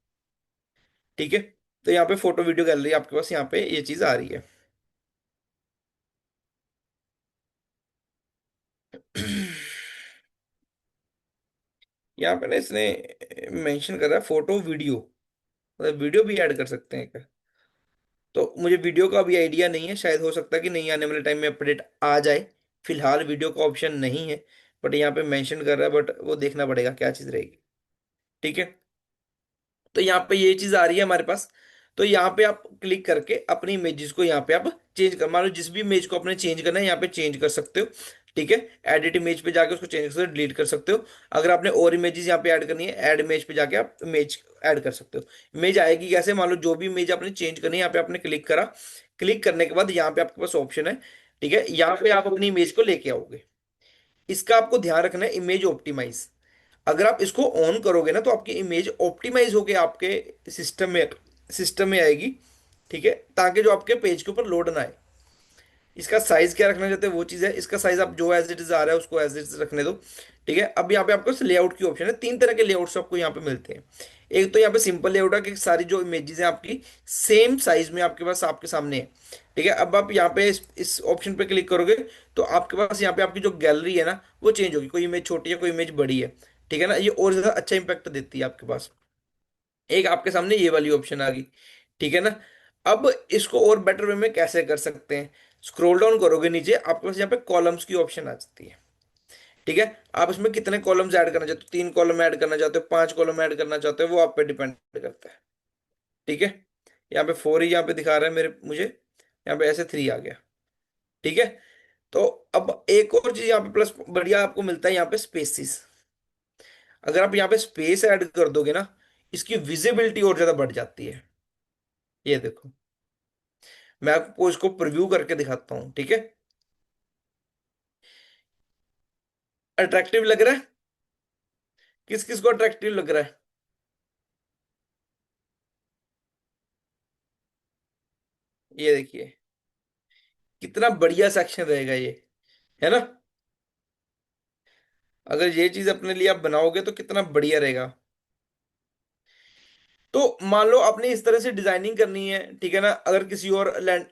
ठीक है। तो यहाँ पे फोटो वीडियो गैलरी आपके पास यहाँ पे ये चीज आ रही है। यहाँ पे ना इसने मेंशन करा है फोटो वीडियो, मतलब वीडियो भी ऐड कर सकते हैं क्या। तो मुझे वीडियो का अभी आइडिया नहीं है, शायद हो सकता है कि नहीं आने वाले टाइम में अपडेट आ जाए। फिलहाल वीडियो का ऑप्शन नहीं है, बट यहाँ पे मेंशन कर रहा है, बट वो देखना पड़ेगा क्या चीज रहेगी, ठीक है। तो यहाँ पे ये चीज आ रही है हमारे पास। तो यहाँ पे आप क्लिक करके अपनी इमेजेस को यहाँ पे आप चेंज कर, मान लो जिस भी इमेज को आपने चेंज करना है यहाँ पे चेंज कर सकते हो, ठीक है। एडिट इमेज पे जाके उसको चेंज कर सकते हो, डिलीट कर सकते हो। अगर आपने और इमेजेस यहाँ पे ऐड करनी है, ऐड इमेज पे जाके आप इमेज ऐड कर सकते हो। इमेज आएगी कैसे, मान लो जो भी इमेज आपने चेंज करनी है यहाँ पे आपने क्लिक करा, क्लिक करने के बाद यहाँ पे आपके पास ऑप्शन है, ठीक है, यहाँ पे आप अपनी इमेज को लेके आओगे। इसका आपको ध्यान रखना है, इमेज ऑप्टिमाइज। अगर आप इसको ऑन करोगे ना तो आपकी इमेज ऑप्टिमाइज होके आपके सिस्टम में आएगी, ठीक है, ताकि जो आपके पेज के ऊपर लोड ना आए। इसका साइज क्या रखना चाहते हैं वो चीज़ है, इसका साइज आप जो एज इट इज आ रहा है उसको एज इट इज रखने दो, ठीक है। अब यहाँ पे आपको लेआउट की ऑप्शन है, तीन तरह के लेआउट्स आपको यहाँ पे मिलते हैं। एक तो यहाँ पे सिंपल लेआउट है कि सारी जो इमेजेस हैं आपकी सेम साइज में आपके पास आपके सामने है, ठीक है। अब आप यहाँ पे इस ऑप्शन पे क्लिक करोगे तो आपके पास यहाँ पे आपकी जो गैलरी है ना वो चेंज होगी, कोई इमेज छोटी है कोई इमेज बड़ी है, ठीक है ना, ये और ज्यादा अच्छा इंपैक्ट देती है आपके पास। एक आपके सामने ये वाली ऑप्शन आ गई, ठीक है ना। अब इसको और बेटर वे में कैसे कर सकते हैं, स्क्रॉल डाउन करोगे नीचे आपके पास यहाँ पे कॉलम्स की ऑप्शन आ जाती है, ठीक है। आप इसमें कितने कॉलम्स ऐड करना चाहते हो, 3 कॉलम ऐड करना चाहते हो, 5 कॉलम ऐड करना चाहते हो, वो आप पे डिपेंड करता है, ठीक है। यहाँ पे 4 ही यहाँ पे दिखा रहा है मेरे मुझे, यहाँ पे ऐसे 3 आ गया, ठीक है। तो अब एक और चीज यहाँ पे प्लस बढ़िया आपको मिलता है, यहाँ पे स्पेसिस। अगर आप यहाँ पे स्पेस ऐड कर दोगे ना, इसकी विजिबिलिटी और ज्यादा बढ़ जाती है। ये देखो, मैं आपको इसको प्रिव्यू करके दिखाता हूँ, ठीक है। अट्रैक्टिव लग रहा है, किस किस को अट्रैक्टिव लग रहा है। ये देखिए कितना बढ़िया सेक्शन रहेगा ये, है ना। अगर ये चीज अपने लिए आप बनाओगे तो कितना बढ़िया रहेगा। तो मान लो आपने इस तरह से डिजाइनिंग करनी है, ठीक है ना, अगर किसी और लैंड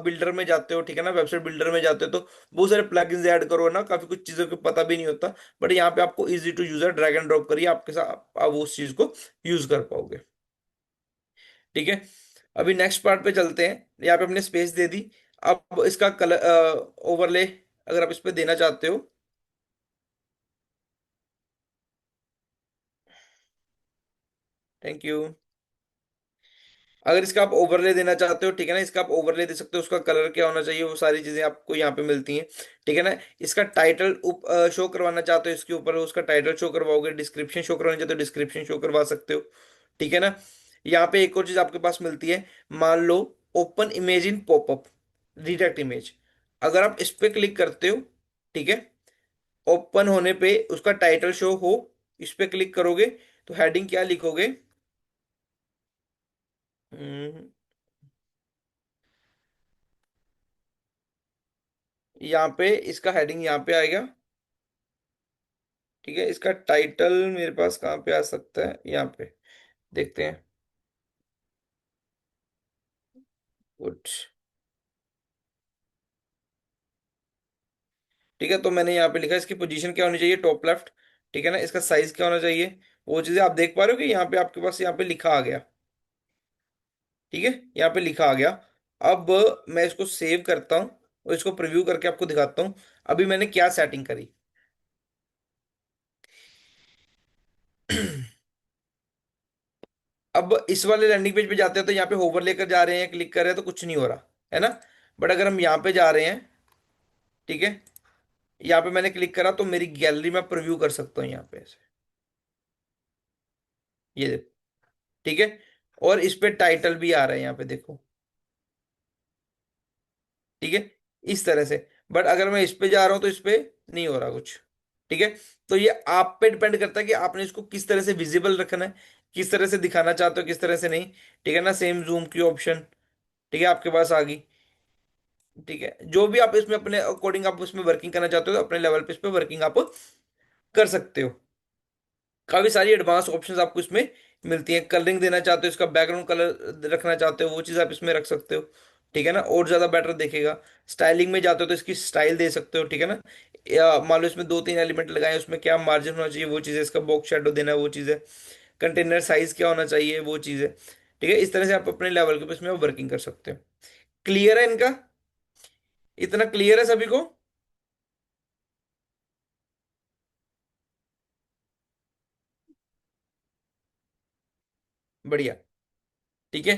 बिल्डर में जाते हो, ठीक है ना, वेबसाइट बिल्डर में जाते हो, तो बहुत सारे प्लगइन्स ऐड करो ना, काफी कुछ चीजों को पता भी नहीं होता। बट यहाँ पे आपको easy to user drag and drop करिए, आपके साथ आप उस चीज को यूज कर पाओगे, ठीक है। अभी नेक्स्ट पार्ट पे चलते हैं, यहाँ पे हमने स्पेस दे दी। अब इसका कलर ओवरले अगर आप इस पे देना चाहते हो, थैंक यू। अगर इसका आप ओवरले देना चाहते हो, ठीक है ना, इसका आप ओवरले दे सकते हो, उसका कलर क्या होना चाहिए, वो सारी चीजें आपको यहाँ पे मिलती हैं, ठीक है ना। इसका टाइटल शो करवाना चाहते हो, इसके ऊपर उसका टाइटल शो करवाओगे, डिस्क्रिप्शन शो करवाना चाहते हो डिस्क्रिप्शन शो करवा सकते हो, ठीक है ना। यहाँ पे एक और चीज आपके पास मिलती है, मान लो open image in popup redirect image. अगर आप इस पे क्लिक करते हो, ठीक है, ओपन होने पे उसका टाइटल शो हो, इस पे क्लिक करोगे तो हेडिंग क्या लिखोगे, हम्म, यहाँ पे इसका हेडिंग यहाँ पे आएगा, ठीक है। इसका टाइटल मेरे पास कहाँ पे आ सकता है, यहाँ पे देखते हैं, कुछ ठीक है, तो मैंने यहाँ पे लिखा इसकी पोजीशन क्या होनी चाहिए, टॉप लेफ्ट। ठीक है ना, इसका साइज क्या होना चाहिए, वो चीजें आप देख पा रहे हो कि यहाँ पे आपके पास यहाँ पे लिखा आ गया। ठीक है, यहाँ पे लिखा आ गया। अब मैं इसको सेव करता हूँ और इसको प्रीव्यू करके आपको दिखाता हूँ अभी मैंने क्या सेटिंग करी। अब इस वाले लैंडिंग पेज पे जाते हैं तो यहाँ पे होवर लेकर जा रहे हैं, क्लिक कर रहे हैं तो कुछ नहीं हो रहा है ना। बट अगर हम यहाँ पे जा रहे हैं, ठीक है, यहाँ पे मैंने क्लिक करा तो मेरी गैलरी में प्रीव्यू कर सकता हूँ यहाँ पे ऐसे। ये देखो, ठीक है। और इस पे टाइटल भी आ रहा है यहाँ पे देखो। ठीक है, इस तरह से। बट अगर मैं इस पे जा रहा हूँ तो इस पे नहीं हो रहा कुछ। ठीक है, तो ये आप पे डिपेंड करता है कि आपने इसको किस तरह से विजिबल रखना है, किस तरह से दिखाना चाहते हो, किस तरह से नहीं। ठीक है ना, सेम जूम की ऑप्शन, ठीक है, आपके पास आ गई। ठीक है, जो भी आप इसमें अपने अकॉर्डिंग आप उसमें वर्किंग करना चाहते हो तो अपने लेवल पे इस पे वर्किंग आप कर सकते हो। काफी सारी एडवांस ऑप्शंस आपको इसमें मिलती हैं। कलरिंग देना चाहते हो, इसका बैकग्राउंड कलर रखना चाहते हो, वो चीज़ आप इसमें रख सकते हो। ठीक है ना, और ज़्यादा बेटर दिखेगा। स्टाइलिंग में जाते हो तो इसकी स्टाइल दे सकते हो। ठीक है ना, या मान लो इसमें दो तीन एलिमेंट लगाए, उसमें क्या मार्जिन होना चाहिए वो चीज़ है, इसका बॉक्स शेडो देना है वो चीज़ है, कंटेनर साइज क्या होना चाहिए वो चीज़ है। ठीक है, इस तरह से आप अपने लेवल के इसमें वर्किंग कर सकते हो। क्लियर है इनका, इतना क्लियर है सभी को। बढ़िया। ठीक है,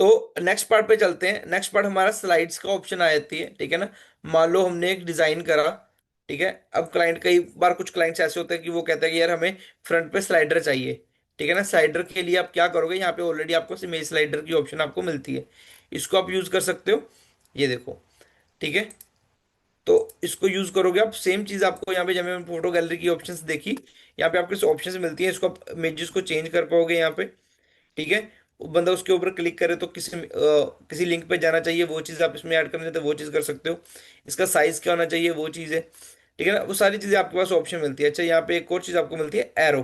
तो नेक्स्ट पार्ट पे चलते हैं। नेक्स्ट पार्ट हमारा स्लाइड्स का ऑप्शन आ जाती है। ठीक है ना, मान लो हमने एक डिजाइन करा। ठीक है, अब क्लाइंट, कई बार कुछ क्लाइंट्स ऐसे होते हैं कि वो कहते हैं कि यार हमें फ्रंट पे स्लाइडर चाहिए। ठीक है ना, स्लाइडर के लिए आप क्या करोगे, यहाँ पे ऑलरेडी आपको इमेज स्लाइडर की ऑप्शन आपको मिलती है, इसको आप यूज कर सकते हो। ये देखो, ठीक है, तो इसको यूज करोगे आप, सेम चीज आपको यहाँ पे जब मैंने फोटो गैलरी की ऑप्शंस देखी, यहाँ पे आपको ऑप्शंस मिलती है, इसको आप इमेजेस को चेंज कर पाओगे यहाँ पे। ठीक है, वो बंदा उसके ऊपर क्लिक करे तो किसी लिंक पे जाना चाहिए, वो चीज़ आप इसमें ऐड करना चाहते हो वो चीज़ कर सकते हो। इसका साइज क्या होना चाहिए वो चीज़ है। ठीक है ना, वो सारी चीज़ें आपके पास ऑप्शन मिलती है। अच्छा, यहाँ पे एक और चीज़ आपको मिलती है, एरो।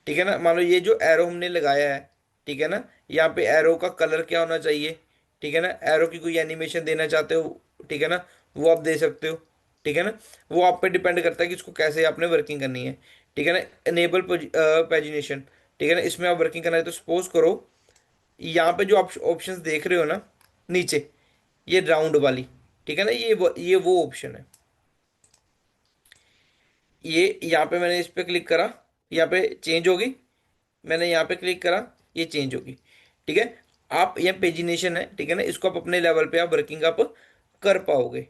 ठीक है ना, मान लो ये जो एरो हमने लगाया है, ठीक है ना, यहाँ पे एरो का कलर क्या होना चाहिए। ठीक है ना, एरो की कोई एनिमेशन देना चाहते हो, ठीक है ना, वो आप दे सकते हो। ठीक है ना, वो आप पे डिपेंड करता है कि इसको कैसे आपने वर्किंग करनी है। ठीक है ना, इनेबल पेजिनेशन। ठीक है ना, इसमें आप वर्किंग करना है तो सपोज करो यहाँ पे जो आप ऑप्शंस देख रहे हो ना नीचे, ये राउंड वाली, ठीक है ना, ये वो ऑप्शन है। ये यहाँ पे मैंने इस पे क्लिक करा, यहाँ पे चेंज होगी। मैंने यहाँ पे क्लिक करा, ये चेंज होगी। ठीक है, आप ये पेजिनेशन है। ठीक है ना, इसको आप अपने लेवल पे आप वर्किंग आप कर पाओगे।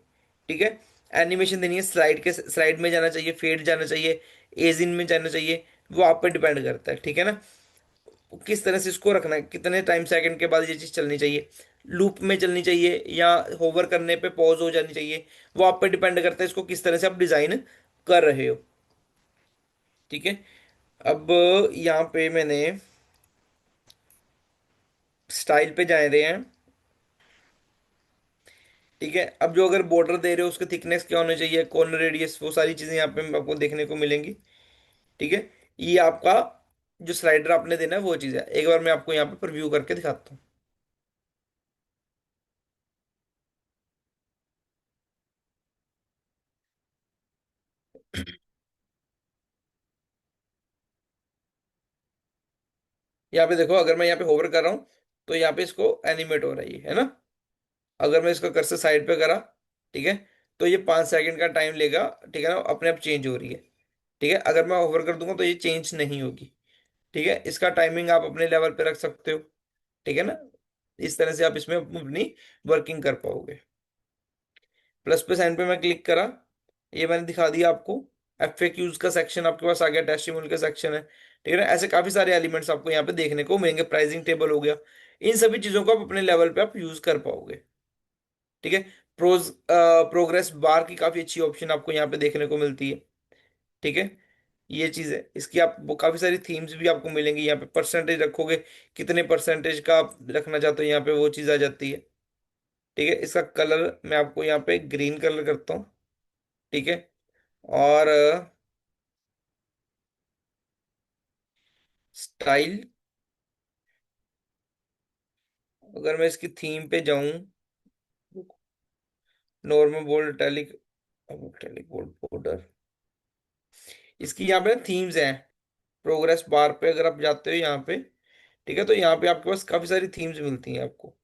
ठीक है, एनिमेशन देनी है, स्लाइड में जाना चाहिए, फेड जाना चाहिए, एज इन में जाना चाहिए, वो आप पे डिपेंड करता है। ठीक है ना, किस तरह से इसको रखना है, कितने टाइम सेकंड के बाद ये चीज चलनी चाहिए, लूप में चलनी चाहिए या होवर करने पे पॉज हो जानी चाहिए, वो आप पे डिपेंड करता है इसको किस तरह से आप डिजाइन कर रहे हो। ठीक है, अब यहाँ पे मैंने स्टाइल पे जा रहे हैं। ठीक है, अब जो अगर बॉर्डर दे रहे हो उसके थिकनेस क्या होना चाहिए, कॉर्नर रेडियस, वो सारी चीजें यहाँ पे आपको देखने को मिलेंगी। ठीक है, ये आपका जो स्लाइडर आपने देना है वो चीज है। एक बार मैं आपको यहाँ पे प्रीव्यू करके दिखाता हूँ। यहाँ पे देखो, अगर मैं यहाँ पे होवर कर रहा हूँ तो यहाँ पे इसको एनिमेट हो रही है ना। अगर मैं इसका कर्सर साइड पे करा, ठीक है, तो ये 5 सेकंड का टाइम लेगा। ठीक है ना, अपने आप चेंज हो रही है। ठीक है, अगर मैं होवर कर दूंगा तो ये चेंज नहीं होगी। ठीक है, इसका टाइमिंग आप अपने लेवल पे रख सकते हो। ठीक है ना, इस तरह से आप इसमें अपनी वर्किंग कर पाओगे। प्लस पे साइन पे मैं क्लिक करा, ये मैंने दिखा दिया आपको। FAQs का सेक्शन आपके पास आ गया, टेस्टिमोनियल का सेक्शन है। ठीक है ना, ऐसे काफी सारे एलिमेंट्स आपको यहाँ पे देखने को मिलेंगे, प्राइसिंग टेबल हो गया। इन सभी चीजों को आप अपने लेवल पे आप यूज कर पाओगे। ठीक है, प्रोग्रेस बार की काफी अच्छी ऑप्शन आपको यहाँ पे देखने को मिलती है। ठीक है, ये चीज है इसकी, आप वो काफी सारी थीम्स भी आपको मिलेंगी यहाँ पे। परसेंटेज रखोगे, कितने परसेंटेज का आप रखना चाहते हो यहाँ पे वो चीज आ जाती है। ठीक है, इसका कलर मैं आपको यहाँ पे ग्रीन कलर करता हूँ। ठीक है, और स्टाइल, अगर मैं इसकी थीम पे जाऊं, normal bold italic, teleport border, इसकी यहाँ पे थीम्स हैं। प्रोग्रेस बार पे अगर आप जाते हो यहाँ पे, ठीक है, तो यहाँ पे आपके पास काफी सारी थीम्स मिलती हैं आपको।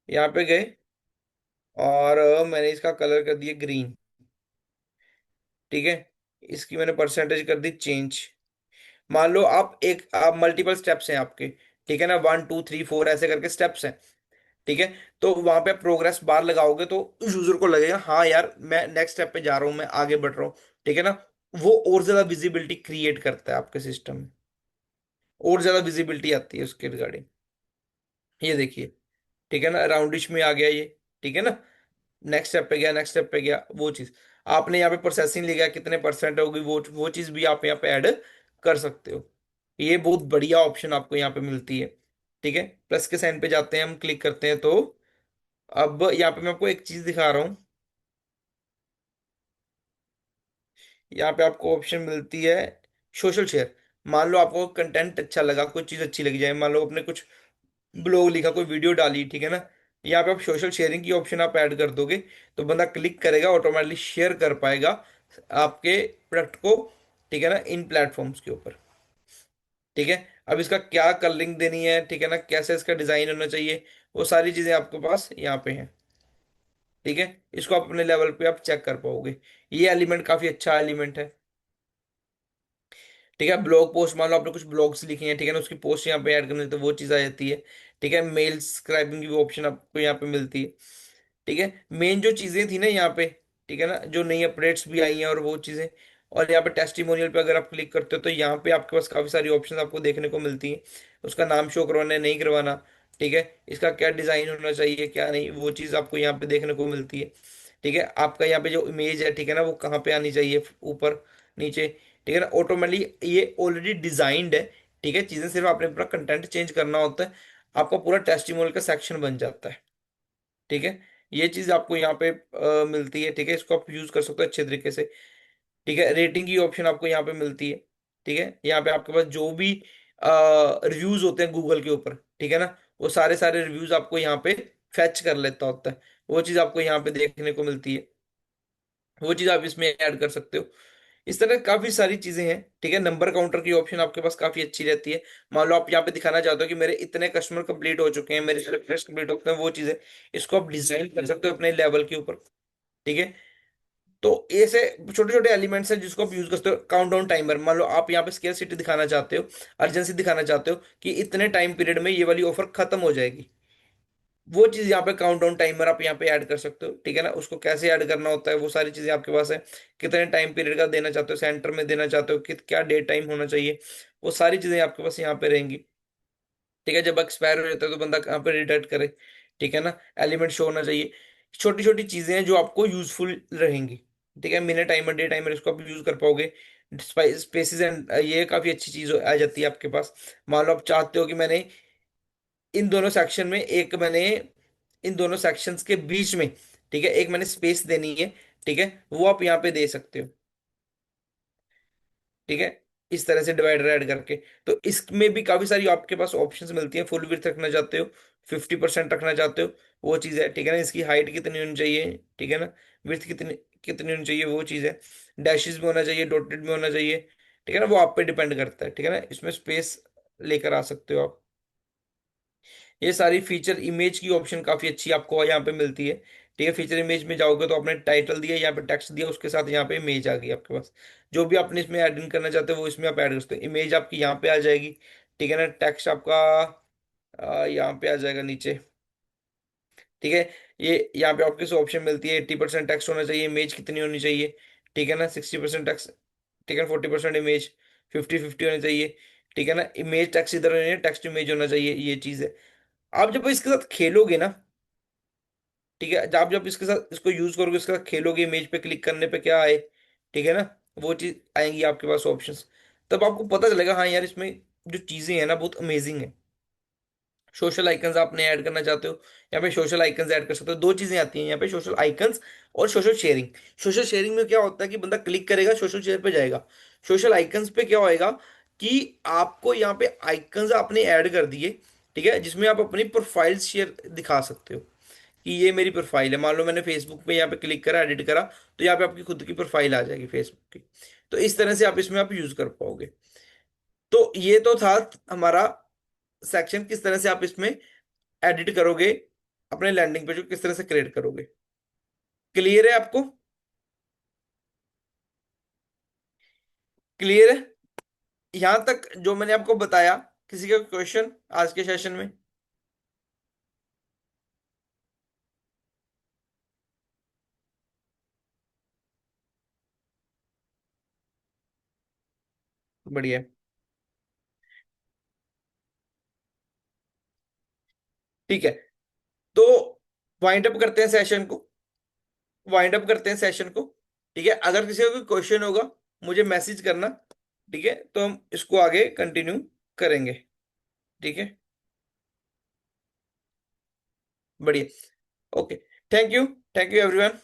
यहाँ पे गए और मैंने इसका कलर कर दिया ग्रीन। ठीक है, इसकी मैंने परसेंटेज कर दी चेंज। मान लो आप मल्टीपल स्टेप्स हैं आपके, ठीक है ना, 1 2 3 4 ऐसे करके स्टेप्स हैं। ठीक है, तो वहां पे प्रोग्रेस बार लगाओगे तो यूजर को लगेगा हाँ यार मैं नेक्स्ट स्टेप पे जा रहा हूँ, मैं आगे बढ़ रहा हूँ। ठीक है ना, वो और ज्यादा विजिबिलिटी क्रिएट करता है आपके सिस्टम में, और ज्यादा विजिबिलिटी आती है उसके रिगार्डिंग। ये देखिए, ठीक है ना, राउंडिश में आ गया ये। ठीक है ना, नेक्स्ट स्टेप पे गया, नेक्स्ट स्टेप पे गया, वो चीज आपने यहाँ पे प्रोसेसिंग लिखा कितने परसेंट होगी, वो चीज भी आप यहाँ पे ऐड कर सकते हो। ये बहुत बढ़िया ऑप्शन आपको यहाँ पे मिलती है। ठीक है, प्लस के साइन पे जाते हैं हम, क्लिक करते हैं तो अब यहाँ पे मैं आपको एक चीज दिखा रहा हूँ। यहाँ पे आपको ऑप्शन मिलती है सोशल शेयर। मान लो आपको कंटेंट अच्छा लगा, कोई चीज अच्छी लगी जाए, मान लो आपने कुछ ब्लॉग लिखा, कोई वीडियो डाली, ठीक है ना, यहाँ पे आप सोशल शेयरिंग की ऑप्शन आप ऐड कर दोगे तो बंदा क्लिक करेगा, ऑटोमेटिकली शेयर कर पाएगा आपके प्रोडक्ट को। ठीक है ना, इन प्लेटफॉर्म्स के ऊपर। ठीक है, अब इसका क्या कलरिंग देनी है, ठीक है ना, कैसे इसका डिजाइन होना चाहिए, वो सारी चीजें आपके पास यहाँ पे हैं। ठीक है, इसको आप अपने लेवल पे आप चेक कर पाओगे। ये एलिमेंट काफी अच्छा एलिमेंट है। ठीक है, ब्लॉग पोस्ट, मान लो आपने कुछ ब्लॉग्स लिखे हैं, ठीक है ना, उसकी पोस्ट यहाँ पे ऐड करनी है तो वो चीज़ आ जाती है। ठीक है, मेल स्क्राइबिंग की भी ऑप्शन आपको यहाँ पे मिलती है। ठीक है, मेन जो चीज़ें थी ना यहाँ पे, ठीक है ना, जो नई अपडेट्स भी आई हैं और वो चीज़ें, और यहाँ पे टेस्टिमोनियल पे अगर आप क्लिक करते हो तो यहाँ पे आपके पास काफ़ी सारी ऑप्शन आपको देखने को मिलती हैं। उसका नाम शो करवाना है, नहीं करवाना, ठीक है, इसका क्या डिज़ाइन होना चाहिए क्या नहीं, वो चीज़ आपको यहाँ पे देखने को मिलती है। ठीक है, आपका यहाँ पे जो इमेज है, ठीक है ना, वो कहाँ पे आनी चाहिए, ऊपर, नीचे। ठीक है ना, ऑटोमेटिकली ये ऑलरेडी डिजाइंड है। ठीक है, चीजें सिर्फ आपने अपना कंटेंट चेंज करना होता है, आपका पूरा टेस्टिमोनियल का सेक्शन बन जाता है। ठीक है, ये चीज आपको यहाँ पे मिलती है। ठीक है, इसको आप यूज कर सकते हो अच्छे तरीके से। ठीक है, रेटिंग की ऑप्शन आपको यहाँ पे मिलती है। ठीक है, यहाँ पे आपके पास जो भी रिव्यूज होते हैं गूगल के ऊपर, ठीक है ना, वो सारे सारे रिव्यूज आपको यहाँ पे फैच कर लेता होता है, वो चीज आपको यहाँ पे देखने को मिलती है। वो चीज आप इसमें ऐड कर सकते हो। इस तरह काफी सारी चीजें हैं। ठीक है, नंबर काउंटर की ऑप्शन आपके पास काफी अच्छी रहती है। मान लो आप यहाँ पे दिखाना चाहते हो कि मेरे इतने कस्टमर कंप्लीट हो चुके हैं, मेरे रिफ्रेश कंप्लीट हो चुके हैं, वो चीजें इसको आप डिजाइन कर सकते हो अपने लेवल के ऊपर। ठीक है, तो ऐसे छोटे छोटे एलिमेंट्स हैं जिसको आप यूज करते हो। काउंट डाउन टाइमर, मान लो आप यहाँ पे स्केयर सिटी दिखाना चाहते हो, अर्जेंसी दिखाना चाहते हो कि इतने टाइम पीरियड में ये वाली ऑफर खत्म हो जाएगी, वो चीज यहाँ पे काउंट डाउन टाइमर आप यहाँ पे ऐड कर सकते हो। ठीक है ना, उसको कैसे ऐड करना होता है वो सारी चीजें आपके पास है। कितने टाइम पीरियड का देना चाहते हो, सेंटर में देना चाहते हो, कि क्या डे टाइम होना चाहिए, वो सारी चीजें आपके पास यहाँ पे रहेंगी। ठीक है, जब एक्सपायर हो जाता है तो बंदा कहाँ पे रिडायरेक्ट करे। ठीक है ना, एलिमेंट शो होना चाहिए। छोटी छोटी चीजें हैं जो आपको यूजफुल रहेंगी। ठीक है, मिनट टाइमर, डे टाइमर, इसको आप यूज कर पाओगे। स्पेसिस एंड ये काफी अच्छी चीज आ जाती है आपके पास। मान लो आप चाहते हो कि मैंने इन दोनों सेक्शन में एक मैंने इन दोनों सेक्शंस के बीच में, ठीक है, एक मैंने स्पेस देनी है। ठीक है, वो आप यहाँ पे दे सकते हो। ठीक है, इस तरह से डिवाइडर ऐड करके, तो इसमें भी काफी सारी आपके पास ऑप्शंस मिलती हैं। फुल विड्थ रखना चाहते हो, 50% रखना चाहते हो, वो चीज़ है। ठीक है ना, इसकी हाइट कितनी होनी चाहिए, ठीक है ना, विड्थ कितनी कितनी होनी चाहिए, वो चीज़ है। डैशेस भी होना चाहिए, डॉटेड भी होना चाहिए। ठीक है ना, वो आप पे डिपेंड करता है। ठीक है ना, इसमें स्पेस लेकर आ सकते हो आप। ये सारी फीचर इमेज की ऑप्शन काफी अच्छी आपको यहाँ पे मिलती है। ठीक है, फीचर इमेज में जाओगे तो आपने टाइटल दिया, यहाँ पे टेक्स्ट दिया, उसके साथ यहाँ पे इमेज आ गई आपके पास। जो भी आपने इसमें ऐड इन करना चाहते हो वो इसमें आप ऐड कर सकते हो। इमेज आपकी यहाँ पे आ जाएगी। ठीक है ना, टेक्स्ट आपका यहाँ पे आ जाएगा नीचे। ठीक है, ये यहाँ पे आपके ऑप्शन मिलती है। 80% टेक्स्ट होना चाहिए, इमेज कितनी होनी चाहिए, ठीक है ना, 60% टेक्स्ट, ठीक है, 40% इमेज, 50-50 होनी चाहिए। ठीक है ना, इमेज टेक्स्ट इधर होनी है, टेक्स्ट इमेज होना चाहिए, ये चीज है। आप जब इसके साथ खेलोगे ना, ठीक है, जब जब इसके साथ इसको यूज करोगे, इसके साथ खेलोगे, इमेज पे क्लिक करने पे क्या आए, ठीक है ना, वो चीज आएंगी आपके पास ऑप्शंस। तब आपको पता चलेगा हाँ यार इसमें जो चीजें हैं ना बहुत अमेजिंग है। सोशल आइकन्स आपने ऐड करना चाहते हो, यहाँ पे सोशल आइकन्स ऐड कर सकते हो। दो चीजें आती हैं यहाँ पे, सोशल आइकन्स और सोशल शेयरिंग। सोशल शेयरिंग में क्या होता है कि बंदा क्लिक करेगा, सोशल शेयर पे जाएगा। सोशल आइकन्स पे क्या होएगा कि आपको यहाँ पे आइकन्स आपने ऐड कर दिए, ठीक है, जिसमें आप अपनी प्रोफाइल शेयर दिखा सकते हो। कि ये मेरी प्रोफाइल है। मान लो मैंने फेसबुक पे यहाँ पे क्लिक करा, एडिट करा, तो यहाँ पे आपकी खुद की प्रोफाइल आ जाएगी फेसबुक की। तो इस तरह से आप इसमें आप यूज कर पाओगे। तो ये तो था हमारा सेक्शन, किस तरह से आप इसमें एडिट करोगे अपने लैंडिंग पेज को, किस तरह से क्रिएट करोगे। क्लियर है आपको? क्लियर है यहां तक जो मैंने आपको बताया? किसी का क्वेश्चन आज के सेशन में? बढ़िया। ठीक है, तो वाइंड अप करते हैं सेशन को। वाइंड अप करते हैं सेशन को। ठीक है, अगर किसी का कोई क्वेश्चन होगा मुझे मैसेज करना। ठीक है, तो हम इसको आगे कंटिन्यू करेंगे। ठीक है, बढ़िया। Okay, thank you. Thank you everyone.